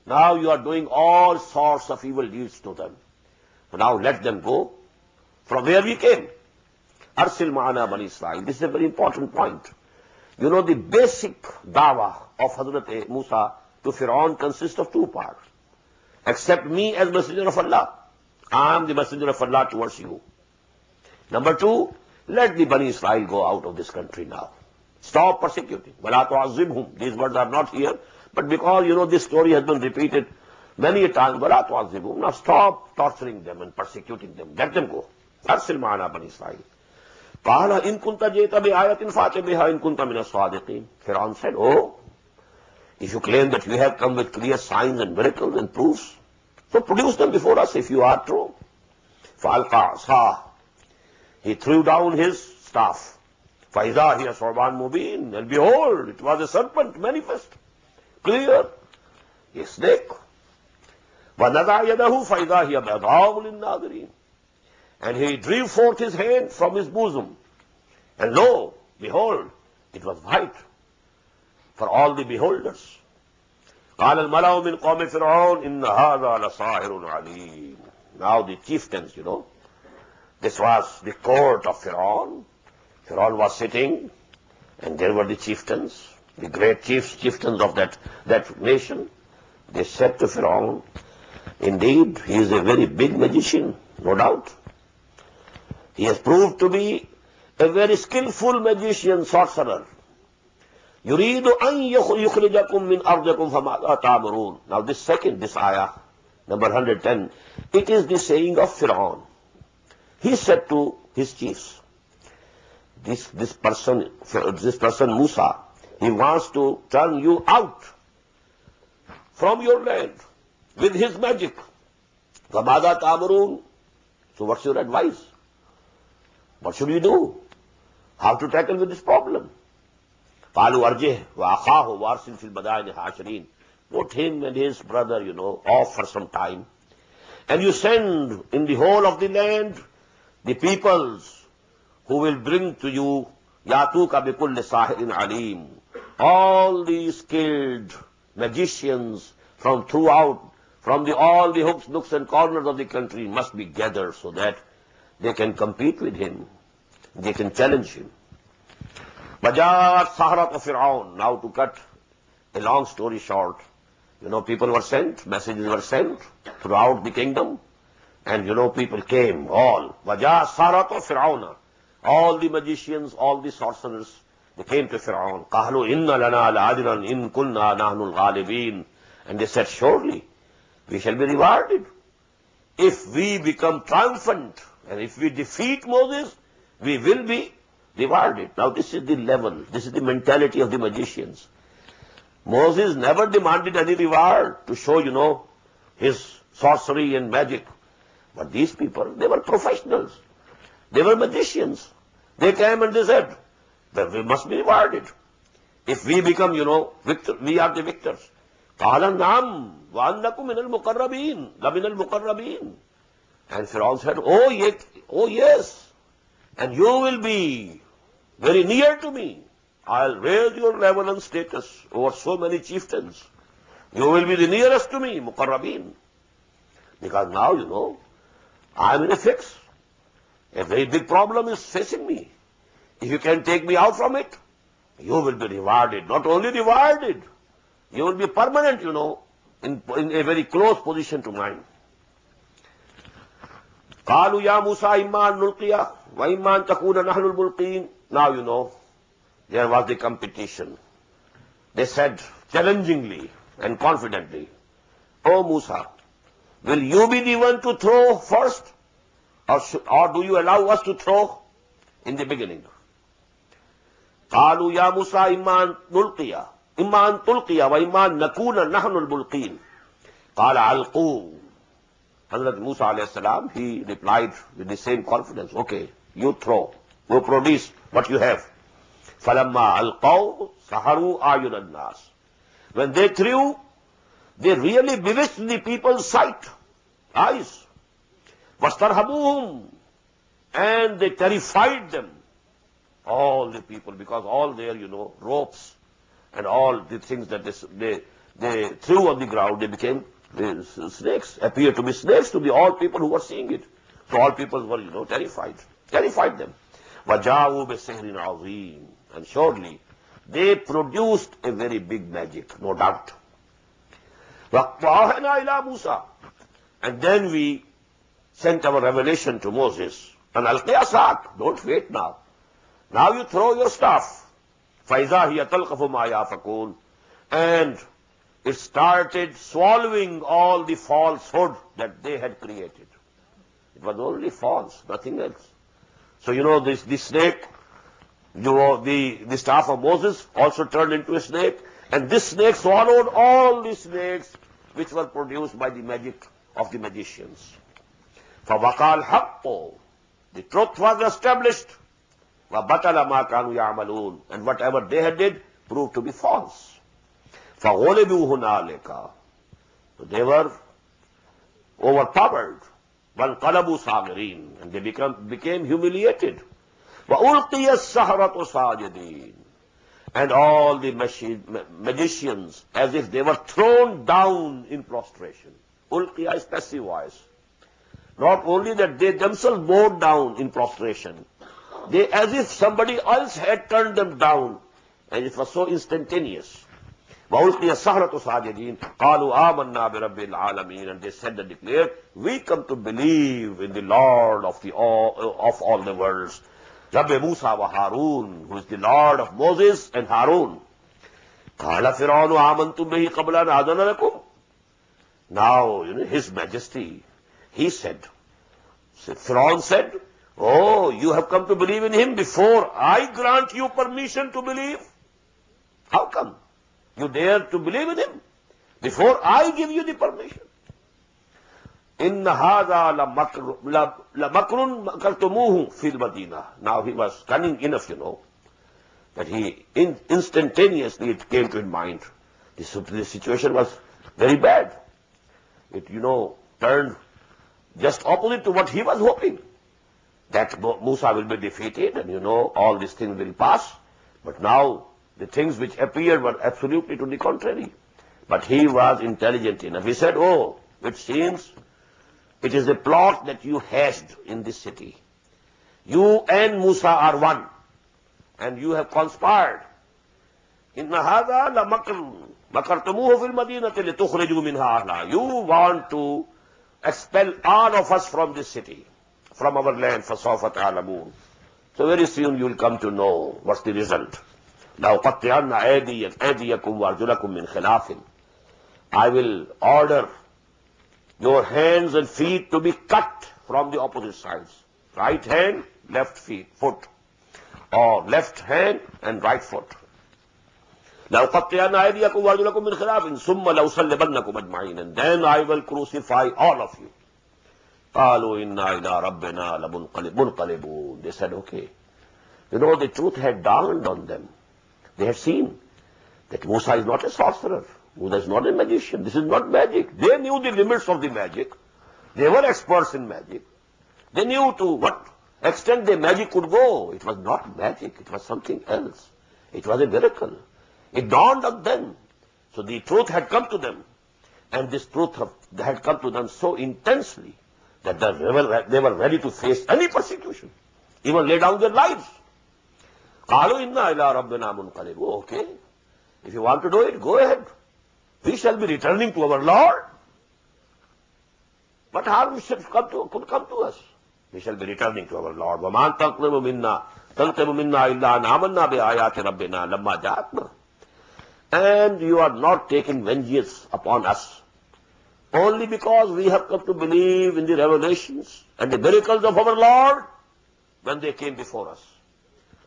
Now you are doing all sorts of evil deeds to them. Now let them go from where we came. Arsil ma'ana Bani Israel. This is a very important point. You know, the basic dawah of Hazrat Musa to Fir'aun consists of two parts. Accept me as messenger of Allah. I am the messenger of Allah towards you. Number two, let the Bani Israel go out of this country now. Stop persecuting. وَلَا تُعَذِّبْهُمْ. These words are not here, but because, you know, this story has been repeated many a time. وَلَا تُعَذِّبْهُمْ. Now stop torturing them and persecuting them. Let them go. أَرْسِلْ مَعَنَا بَنِي إِسْرَائِيل. قَالَ إِن كُنْتَ جِئْتَ بِآيَةٍ فَأْتِ بِهَا إِن كُنْتَ مِنَ الصَّادِقِينَ. Fir'aun said, oh, if you claim that you have come with clear signs and miracles and proofs, so produce them before us if you are true. فَأَلْقَى عَصَاهُ. He threw down his staff. فَإِذَا هِيَ ثُعْبَانٌ مُبِينٌ. And behold, it was a serpent manifest, clear, a snake. وَنَزَعَ يَدَهُ فَإِذَا هِيَ بَيْضَاءُ لِلنَّاظِرِينَ. And he drew forth his hand from his bosom. And lo, behold, it was white for all the beholders. قَالَ الْمَلَأُ مِنْ قَوْمِ فِرْعَوْنَ إِنَّ هَذَا لَسَاحِرٌ عَلِيمٌ. Now the chieftains, you know, this was the court of Fir'aun. Fir'aun was sitting, and there were the chieftains, the great chieftains of that nation. They said to Fir'aun, indeed, he is a very big magician, no doubt. He has proved to be a very skillful magician, sorcerer. يُرِيدُ أَن يُخْرِجَكُم مِّنْ أَرْضِكُمْ فَمَاذَا تَأْمُرُونَ. Now this ayah, number 110, it is the saying of Fir'aun. He said to his chiefs, this person Musa, he wants to turn you out from your land with his magic. فَمَاذَا تَأْمُرُونَ. So what's your advice? What should we do? How to tackle with this problem? قَالُوا أَرْجِهْ وَأَخَاهُ وَأَرْسِلْ فِي الْمَدَائِنِ حَاشِرِينَ. Put him and his brother, you know, off for some time. And you send in the whole of the land the peoples who will bring to you يَاتُوكَ بِكُلِّ سَاحِرٍ عَلِيمٍ. All the skilled magicians from throughout, from all the hooks, nooks and corners of the country must be gathered so that they can compete with him. They can challenge him. وَجَاءَتْ سَحَرَةُ فِرْعَوْنَ. Now to cut a long story short, you know, people were sent, messages were sent throughout the kingdom, and you know, people came, all. وَجَاءَتْ سَحَرَةُ فِرْعَوْنَ. All the magicians, all the sorcerers, they came to Fir'aun. قَالُوا إِنَّ لَنَا لَأَجْرًا إِن كُنَّا نَحْنُ الْغَالِبِينَ. And they said, surely we shall be rewarded if we become triumphant, and if we defeat Moses, we will be rewarded. Now this is the level, this is the mentality of the magicians. Moses never demanded any reward to show, you know, his sorcery and magic. But these people, they were professionals. They were magicians. They came and they said that we must be rewarded. If we become, you know, we are the victors. قَالَ نَعَمْ وَأَنَّكُمْ مِنَ الْمُقَرَّبِينَ لَمِنَ الْمُقَرَّبِينَ. And Fir'aun said, oh yes, and you will be very near to me. I'll raise your level and status over so many chieftains. You will be the nearest to me, Muqarrabeen. Because now, you know, I'm in a fix. A very big problem is facing me. If you can take me out from it, you will be rewarded. Not only rewarded, you will be permanent, you know, in a very close position to mine. قَالُوا يَا مُوسَى إِمَّا أَن نُلْقِيَ وَإِمَّا أَن تَكُونَ نَحْنُ الْمُلْقِينَ. Now, you know, there was the competition. They said challengingly and confidently, O Musa, will you be the one to throw first, or do you allow us to throw in the beginning? قالوا يا موسى إما أن تلقي وإما أن نكون نحن الملقين قال ألقوا. Hazrat Musa alayhi salam, he replied with the same confidence, okay, you throw, you produce what you have. فَلَمَّا أَلْقَوْا سَحَرُوا أَعْيُنَ النَّاسِ. When they threw, they really bewitched the people's sight, eyes. وَاسْتَرْهَبُوهُمْ. And they terrified them, all the people, because all their, ropes and all the things that they threw on the ground, they became snakes, appeared to be snakes to the all people who were seeing it. So all people were, terrified them. وَجَاءُوا بِسِحْرٍ عَظِيمٍ. And surely they produced a very big magic, no doubt. وَأَوْحَيْنَا إِلَى مُوسَى. And then we sent our revelation to Moses. And أَلْقِ عَصَاكَ. Don't wait now. Now you throw your staff. فَإِذَا هِيَ تَلْقَفُ مَا يَأْفِكُونَ. And it started swallowing all the falsehood that they had created. It was only false, nothing else. So the snake, the staff of Moses also turned into a snake, and this snake swallowed all the snakes which were produced by the magic of the magicians. فَوَقَعَ الْحَقُّ. The truth was established. وَبَطَلَ مَا كَانُوا يَعْمَلُونَ. And whatever they had did proved to be false. فَغُلِبُوا هُنَالِكَ. They were overpowered. وَانْقَلَبُوا صَاغِرِينَ. And they became humiliated. وَأُلْقِيَ السَّحَرَةُ سَاجِدِينَ. And all the magicians, as if they were thrown down in prostration. Ulqiya is passive voice. Not only that they themselves bowed down in prostration, they as if somebody else had turned them down, and it was so instantaneous. وَأُلْقِيَ السَّحَرَةُ سَاجِدِينَ قَالُوا آمَنَّا بِرَبِّ الْعَالَمِينَ. And they said and declared, we come to believe in the Lord of all the worlds. Rabbi Musa wa Harun, who is the Lord of Moses and Harun. قَالَ فِرْعَوْنُ آمَنْتُمْ بِهِ قَبْلَ أَنْ آذَنَ لَكُمْ. Now, His Majesty, he said, Pharaoh said, oh, you have come to believe in him before I grant you permission to believe? How come? You dare to believe in him before I give you the permission? إِنَّ هَذَا لَمَكْرٌ مَكَرْتُمُوهُ فِي الْمَدِينَةِ. Now he was cunning enough, that he instantaneously it came to his mind. The situation was very bad. It, turned just opposite to what he was hoping. That Musa will be defeated and, all these things will pass. But now the things which appeared were absolutely to the contrary. But he was intelligent enough. He said, oh, it seems it is a plot that you hatched in this city. You and Musa are one. And you have conspired. إِنَّ هَذَا لَمَكْرٌ مَكَرْتُمُوهُ فِي الْمَدِينَةِ لِتُخْرِجُوا مِنْهَا أَهْلَهَا. You want to expel all of us from this city, from our land. فَسَوْفَ تَعْلَمُونَ. So very soon you will come to know what's the result. لَأُقَطِّعَنَّ أَيْدِيَكُمْ وَأَرْجُلَكُمْ مِنْ خِلَافٍ. I will order your hands and feet to be cut from the opposite sides. Right hand, left foot. Or left hand and right foot. لَأُقَطِّعَنَّ أَيْدِيَكُمْ وَأَرْجُلَكُمْ مِنْ خِلَافٍ ثُمَّ لَأُصَلِّبَنَّكُمْ أَجْمَعِينَ. And then I will crucify all of you. قَالُوا إِنَّا إِلَىٰ رَبِّنَا لَمُنْقَلِبُونَ. They said, okay. The truth had dawned on them. They had seen that Musa is not a sorcerer. Musa is not a magician. This is not magic. They knew the limits of the magic. They were experts in magic. They knew to what extent the magic could go. It was not magic. It was something else. It was a miracle. It dawned on them. So the truth had come to them. And this truth had come to them so intensely that they were ready to face any persecution, even lay down their lives. قَالُوا إِنَّا إِلَىٰ رَبِّنَا مُنْقَلِبُونَ. Okay, if you want to do it, go ahead. We shall be returning to our Lord. What harm could come to us? We shall be returning to our Lord. وَمَا تَنْقِمُ مِنَّا إِلَّا أَنْ آمَنَّا بِآيَاتِ رَبِّنَا لَمَّا جَاءَتْنَا. And you are not taking vengeance upon us only because we have come to believe in the revelations and the miracles of our Lord when they came before us.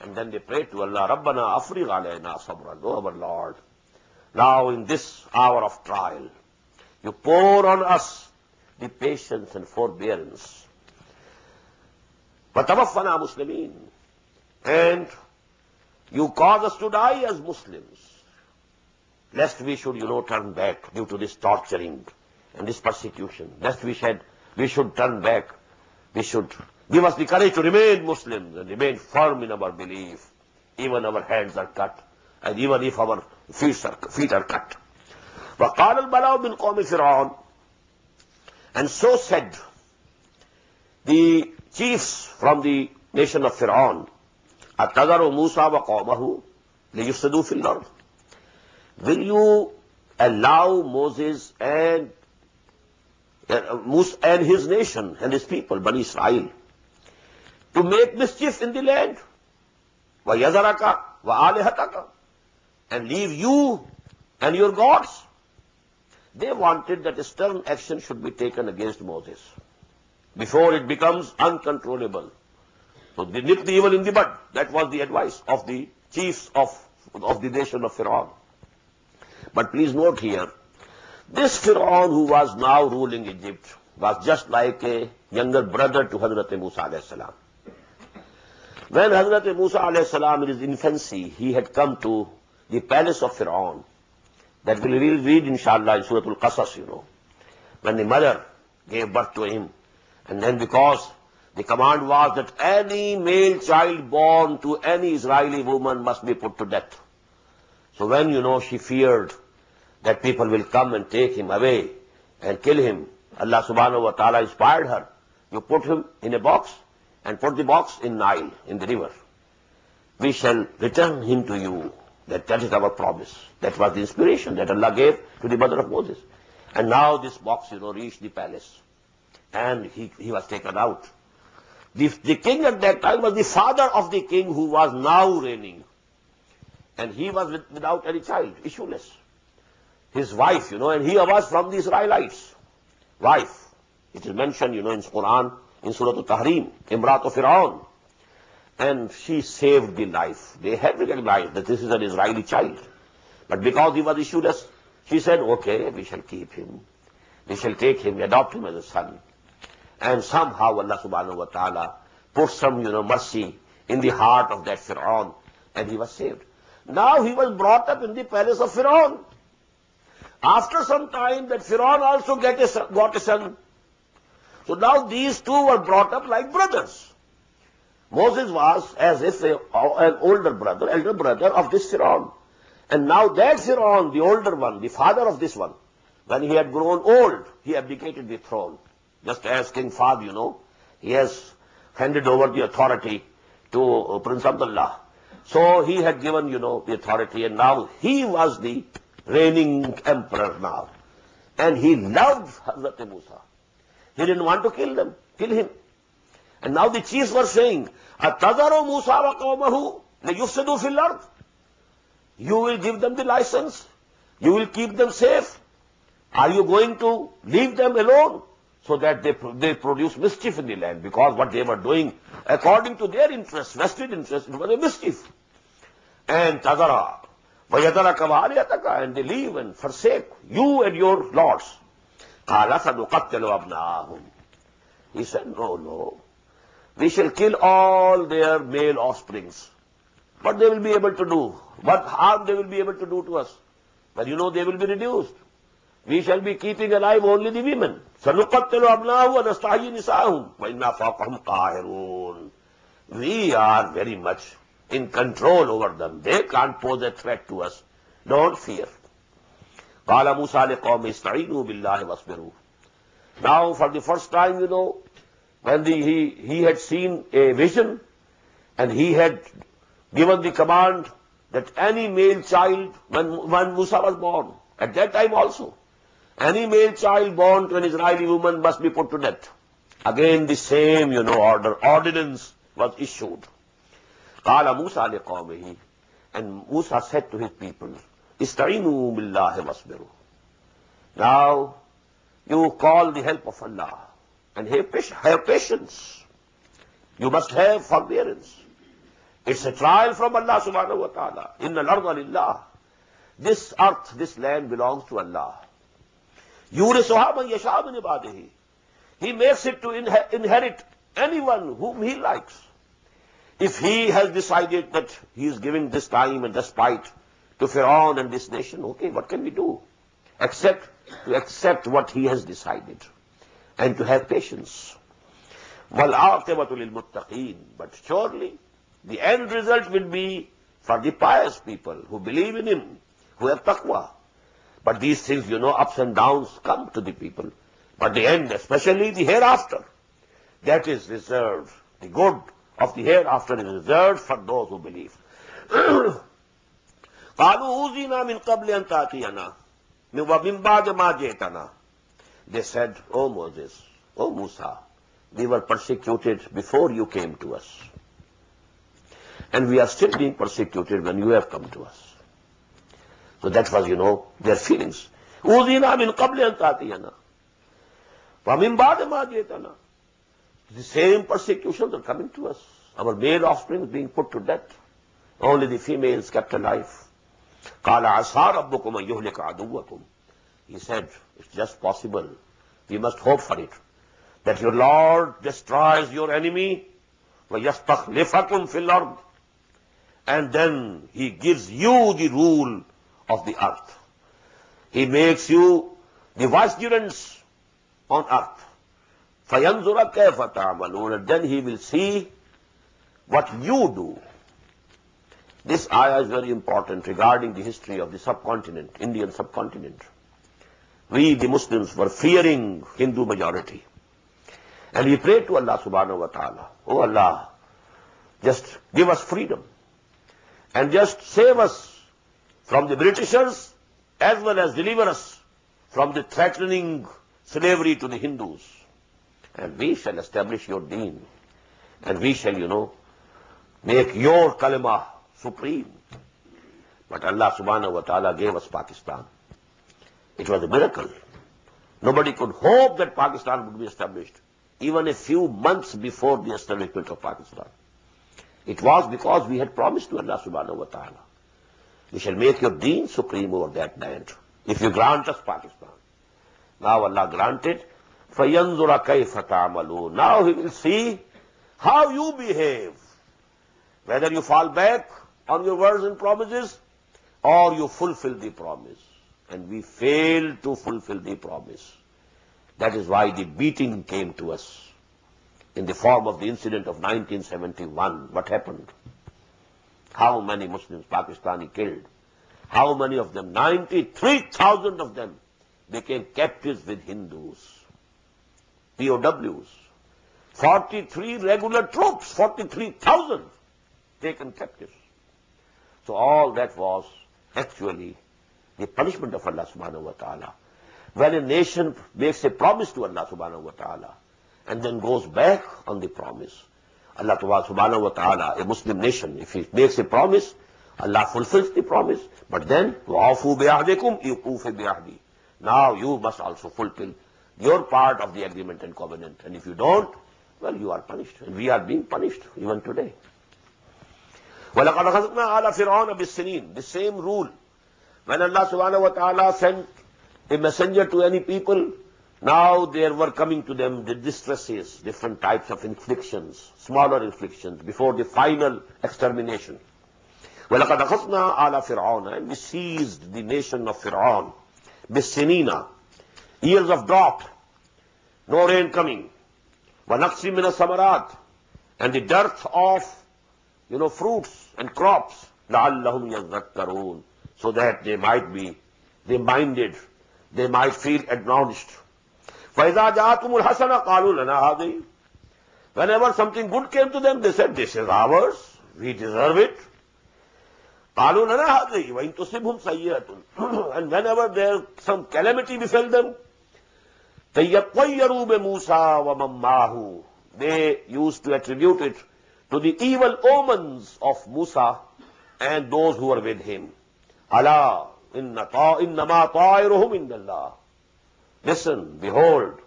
And then they prayed to Allah, Rabbana afrigh alayna sabran, O our Lord, now in this hour of trial, you pour on us the patience and forbearance. وَتَوَفَّنَا Muslimin, and you cause us to die as Muslims, lest we should, turn back due to this torturing and this persecution. Lest we should turn back. We should give us the courage to remain Muslims and remain firm in our belief. Even our hands are cut, and even if our feet are cut. وَقَالَ الْمَلَأُ مِنْ قَوْمِ فِرْعَوْنَ, and so said the chiefs from the nation of Fir'aun, أَتَذَرُ مُوسَى وَقَوْمَهُ لِيُفْسِدُوا فِي الْأَرْضِ, will you allow Moses and his nation and his people, Bani Israel, to make mischief in the land? وَيَذَرَكَ وَآلِهَتَكَ, and leave you and your gods? They wanted that a stern action should be taken against Moses before it becomes uncontrollable. So they nip the evil in the bud. That was the advice of the chiefs of the nation of Fir'aun. But please note here, this Fir'aun who was now ruling Egypt was just like a younger brother to Hazrat Musa alayhi salam. When Hazrat Musa alayhi salam in his infancy, he had come to the palace of Fir'aun. That we will read inshallah in Surah Al-Qasas, when the mother gave birth to him. And then because the command was that any male child born to any Israeli woman must be put to death. So when, she feared that people will come and take him away and kill him, Allah subhanahu wa ta'ala inspired her. You put him in a box and put the box in Nile, in the river. We shall return him to you. That is our promise. That was the inspiration that Allah gave to the mother of Moses. And now this box, reached the palace. And he was taken out. The king at that time was the father of the king who was now reigning. And he was without any child, issueless. His wife, and he was from the Israelites. Wife. It is mentioned, in Quran, in Surah Al-Tahrim, Imrat of Fir'aun. And she saved the life. They had recognized that this is an Israeli child. But because he was issueless, she said, okay, we shall keep him. We shall take him, adopt him as a son. And somehow Allah subhanahu wa ta'ala put some, mercy in the heart of that Fir'aun, and he was saved. Now he was brought up in the palace of Fir'aun. After some time, that Fir'aun also got a son. So now these two were brought up like brothers. Moses was as if an elder brother of this Fir'aun. And now that Fir'aun, the older one, the father of this one, when he had grown old, he abdicated the throne. Just as King Fahd, he has handed over the authority to Prince Abdullah. So he had given, the authority, and now he was the reigning emperor now. And he loved Hazrat Musa. He didn't want to kill him. And now the chiefs were saying, أَتَذَرُ مُوسَى وَقَوْمَهُ لِيُفْسِدُوا فِي الْأَرْضِ, you will give them the license, you will keep them safe. Are you going to leave them alone so that they produce mischief in the land? Because what they were doing, according to their interests, vested interests, it was a mischief. And تَذَرَ وَيَذَرَكَ وَآلِهَتَكَ, and they leave and forsake you and your lords. قَالَ سَنُقَتِّلُ أَبْنَاءَهُمْ, he said, no. We shall kill all their male offsprings. What they will be able to do? What harm they will be able to do to us? But they will be reduced. We shall be keeping alive only the women. سَنُقَتِّلُ أَبْنَاهُ وَنَسْتَحْيِي نِسَاءَهُمْ وَإِنَّا فَوْقَهُمْ قَاهِرُونَ. We are very much in control over them. They can't pose a threat to us. Don't fear. قَالَ مُوسَى لِقَوْمِ اسْتَعِينُوا بِاللَّهِ وَاصْبِرُوا. Now for the first time, when he had seen a vision, and he had given the command that any male child, when Musa was born, at that time also, any male child born to an Israeli woman must be put to death. Again the same, ordinance was issued. قَالَ مُوسَى لِقَوْمِهِ, and Musa said to his people, اسْتَعِينُوا بِاللَّهِ وَاصْبِرُوا. Now you call the help of Allah and have patience. You must have forbearance. It's a trial from Allah subhanahu wa ta'ala. Inna al-arda lillah. This earth, this land belongs to Allah. Yurisuha man yasha min ibadihi. He makes it to inherit anyone whom he likes. If he has decided that he is giving this time and respite to Fir'aun and this nation, okay, what can we do? Except to accept what he has decided and to have patience. وَالْعَاقِبَةُ لِلْمُتَّقِينَ. But surely the end result will be for the pious people who believe in him, who have taqwa. But these things, ups and downs come to the people. But the end, especially the hereafter, that is reserved. The good of the hereafter is reserved for those who believe. قَالُوا أُوذِينَا مِنْ قَبْلِ أَنْ تَأْتِيَنَا وَمِنْ بَعْدِ مَا جِئْتَنَا. They said, O Moses, O Musa, we were persecuted before you came to us. And we are still being persecuted when you have come to us. So that was, their feelings. أُوذِينَا مِنْ قَبْلِ أَنْ تَأْتِيَنَا وَمِنْ بَعْدِ مَا جِئْتَنَا. The same persecutions are coming to us. Our male offspring is being put to death. Only the females kept alive. قَالَ عَسَىٰ رَبُّكُمْ أَن يُهْلِكَ عَدُوَّكُمْ. He said, it's just possible. We must hope for it. That your Lord destroys your enemy. وَيَسْتَخْلِفَكُمْ فِي الْأَرْضِ. And then He gives you the rule of the earth. He makes you the vicegerents on earth. فَيَنْظُرَ كَيْفَ تَعْمَلُونَ. And then He will see what you do. This ayah is very important regarding the history of the subcontinent, Indian subcontinent. We, the Muslims, were fearing Hindu majority. And we prayed to Allah subhanahu wa ta'ala, Oh Allah, just give us freedom. And just save us from the Britishers as well as deliver us from the threatening slavery to the Hindus. And we shall establish your deen. And we shall, make your kalima supreme. But Allah subhanahu wa ta'ala gave us Pakistan. It was a miracle. Nobody could hope that Pakistan would be established, even a few months before the establishment of Pakistan. It was because we had promised to Allah subhanahu wa ta'ala, we shall make your deen supreme over that land, if you grant us Pakistan. Now Allah granted, فَيَنْظُرَ كَيْفَ تَعْمَلُونَ. Now He will see how you behave, whether you fall back on your words and promises, or you fulfill the promise. And we failed to fulfill the promise. That is why the beating came to us in the form of the incident of 1971. What happened? How many Muslims Pakistani killed? How many of them? 93,000 of them became captives with Hindus, POWs. 43 regular troops, 43,000 taken captives. So all that was actually the punishment of Allah subhanahu wa ta'ala. When a nation makes a promise to Allah subhanahu wa ta'ala and then goes back on the promise, Allah subhanahu wa ta'ala, a Muslim nation, if he makes a promise, Allah fulfills the promise. But then, وَعَوْفُوا بِعَهْدِكُمْ يُوفُوا بِعَهْدِي. Now you must also fulfill your part of the agreement and covenant. And if you don't, well, you are punished. And we are being punished even today. وَلَقَدْ أَخَذْنَا عَلَى فِرْعَوْنَ بِالسِّنِينَ. The same rule. When Allah subhanahu wa ta'ala sent a messenger to any people, now there were coming to them the distresses, different types of inflictions, smaller inflictions, before the final extermination. وَلَقَدْ أَخَذْنَا عَلَى فِرْعَوْنَ. And we seized the nation of Fir'aun. بِالسِّنِينَ. Years of drought, no rain coming. وَنَقْصٍ مِّنَ الثَّمَرَاتِ. And the dearth of, fruits and crops. لَعَلَّهُمْ يَذَّكَّرُونَ. So that they might be reminded, they might feel admonished. فَإِذَا جَاءَتْهُمُ الْحَسَنَةُ قَالُوا لَنَا هَٰذِهِ. Whenever something good came to them, they said, this is ours, we deserve it. قَالُوا لَنَا هَٰذِهِ وَإِن تُصِبْهُمْ سَيِّئَةٌ. And whenever some calamity befell them, فَيَطَّيَّرُوا بِمُوسَىٰ وَمَن مَّعَهُ. They used to attribute it to the evil omens of Musa and those who were with him. Allah, innama ta'iruhum indallah. Listen, behold,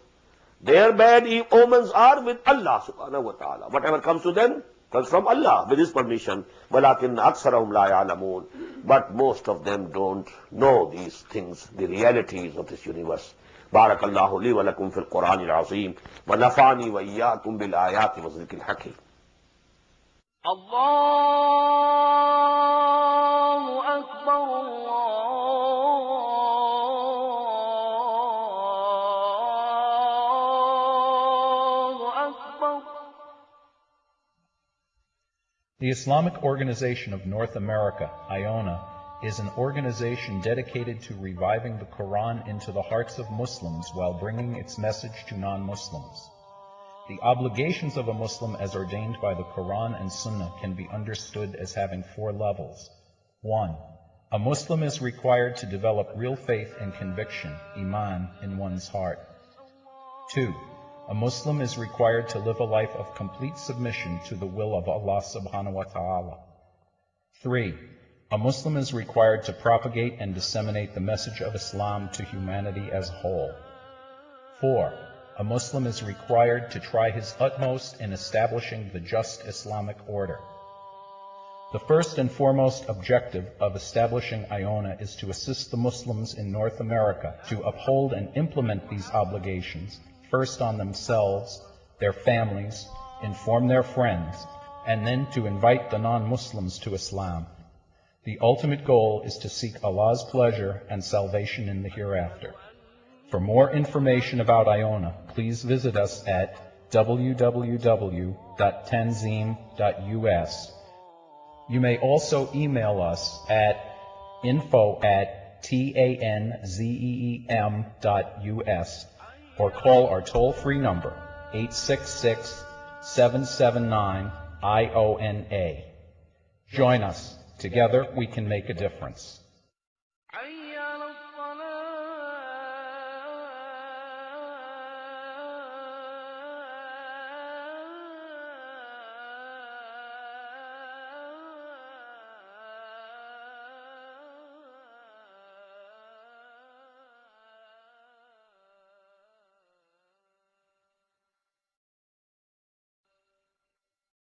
their bad omens are with Allah subhanahu wa ta'ala. Whatever comes to them, comes from Allah with His permission. وَلَكِنَّ أَكْثَرَهُمْ لَا يَعْلَمُونَ. But most of them don't know these things, the realities of this universe. بارك الله لي ولكم في القرآن العظيم ونفعني وإياكم بالآيات والذكر الحكيم. الله أكبر الله أكبر. The Islamic Organization of North America, IONA, is an organization dedicated to reviving the Quran into the hearts of Muslims while bringing its message to non-Muslims. The obligations of a Muslim as ordained by the Quran and Sunnah can be understood as having 4 levels. 1. A Muslim is required to develop real faith and conviction, iman, in one's heart. 2. A Muslim is required to live a life of complete submission to the will of Allah subhanahu wa ta'ala. 3. A Muslim is required to propagate and disseminate the message of Islam to humanity as a whole. 4. A Muslim is required to try his utmost in establishing the just Islamic order. The first and foremost objective of establishing IONA is to assist the Muslims in North America to uphold and implement these obligations, first on themselves, their families, inform their friends, and then to invite the non-Muslims to Islam. The ultimate goal is to seek Allah's pleasure and salvation in the hereafter. For more information about IONA, please visit us at www.tanzim.us. You may also email us at info@tanzeem.us or call our toll-free number 866-779-IONA. Join us. Together we can make a difference.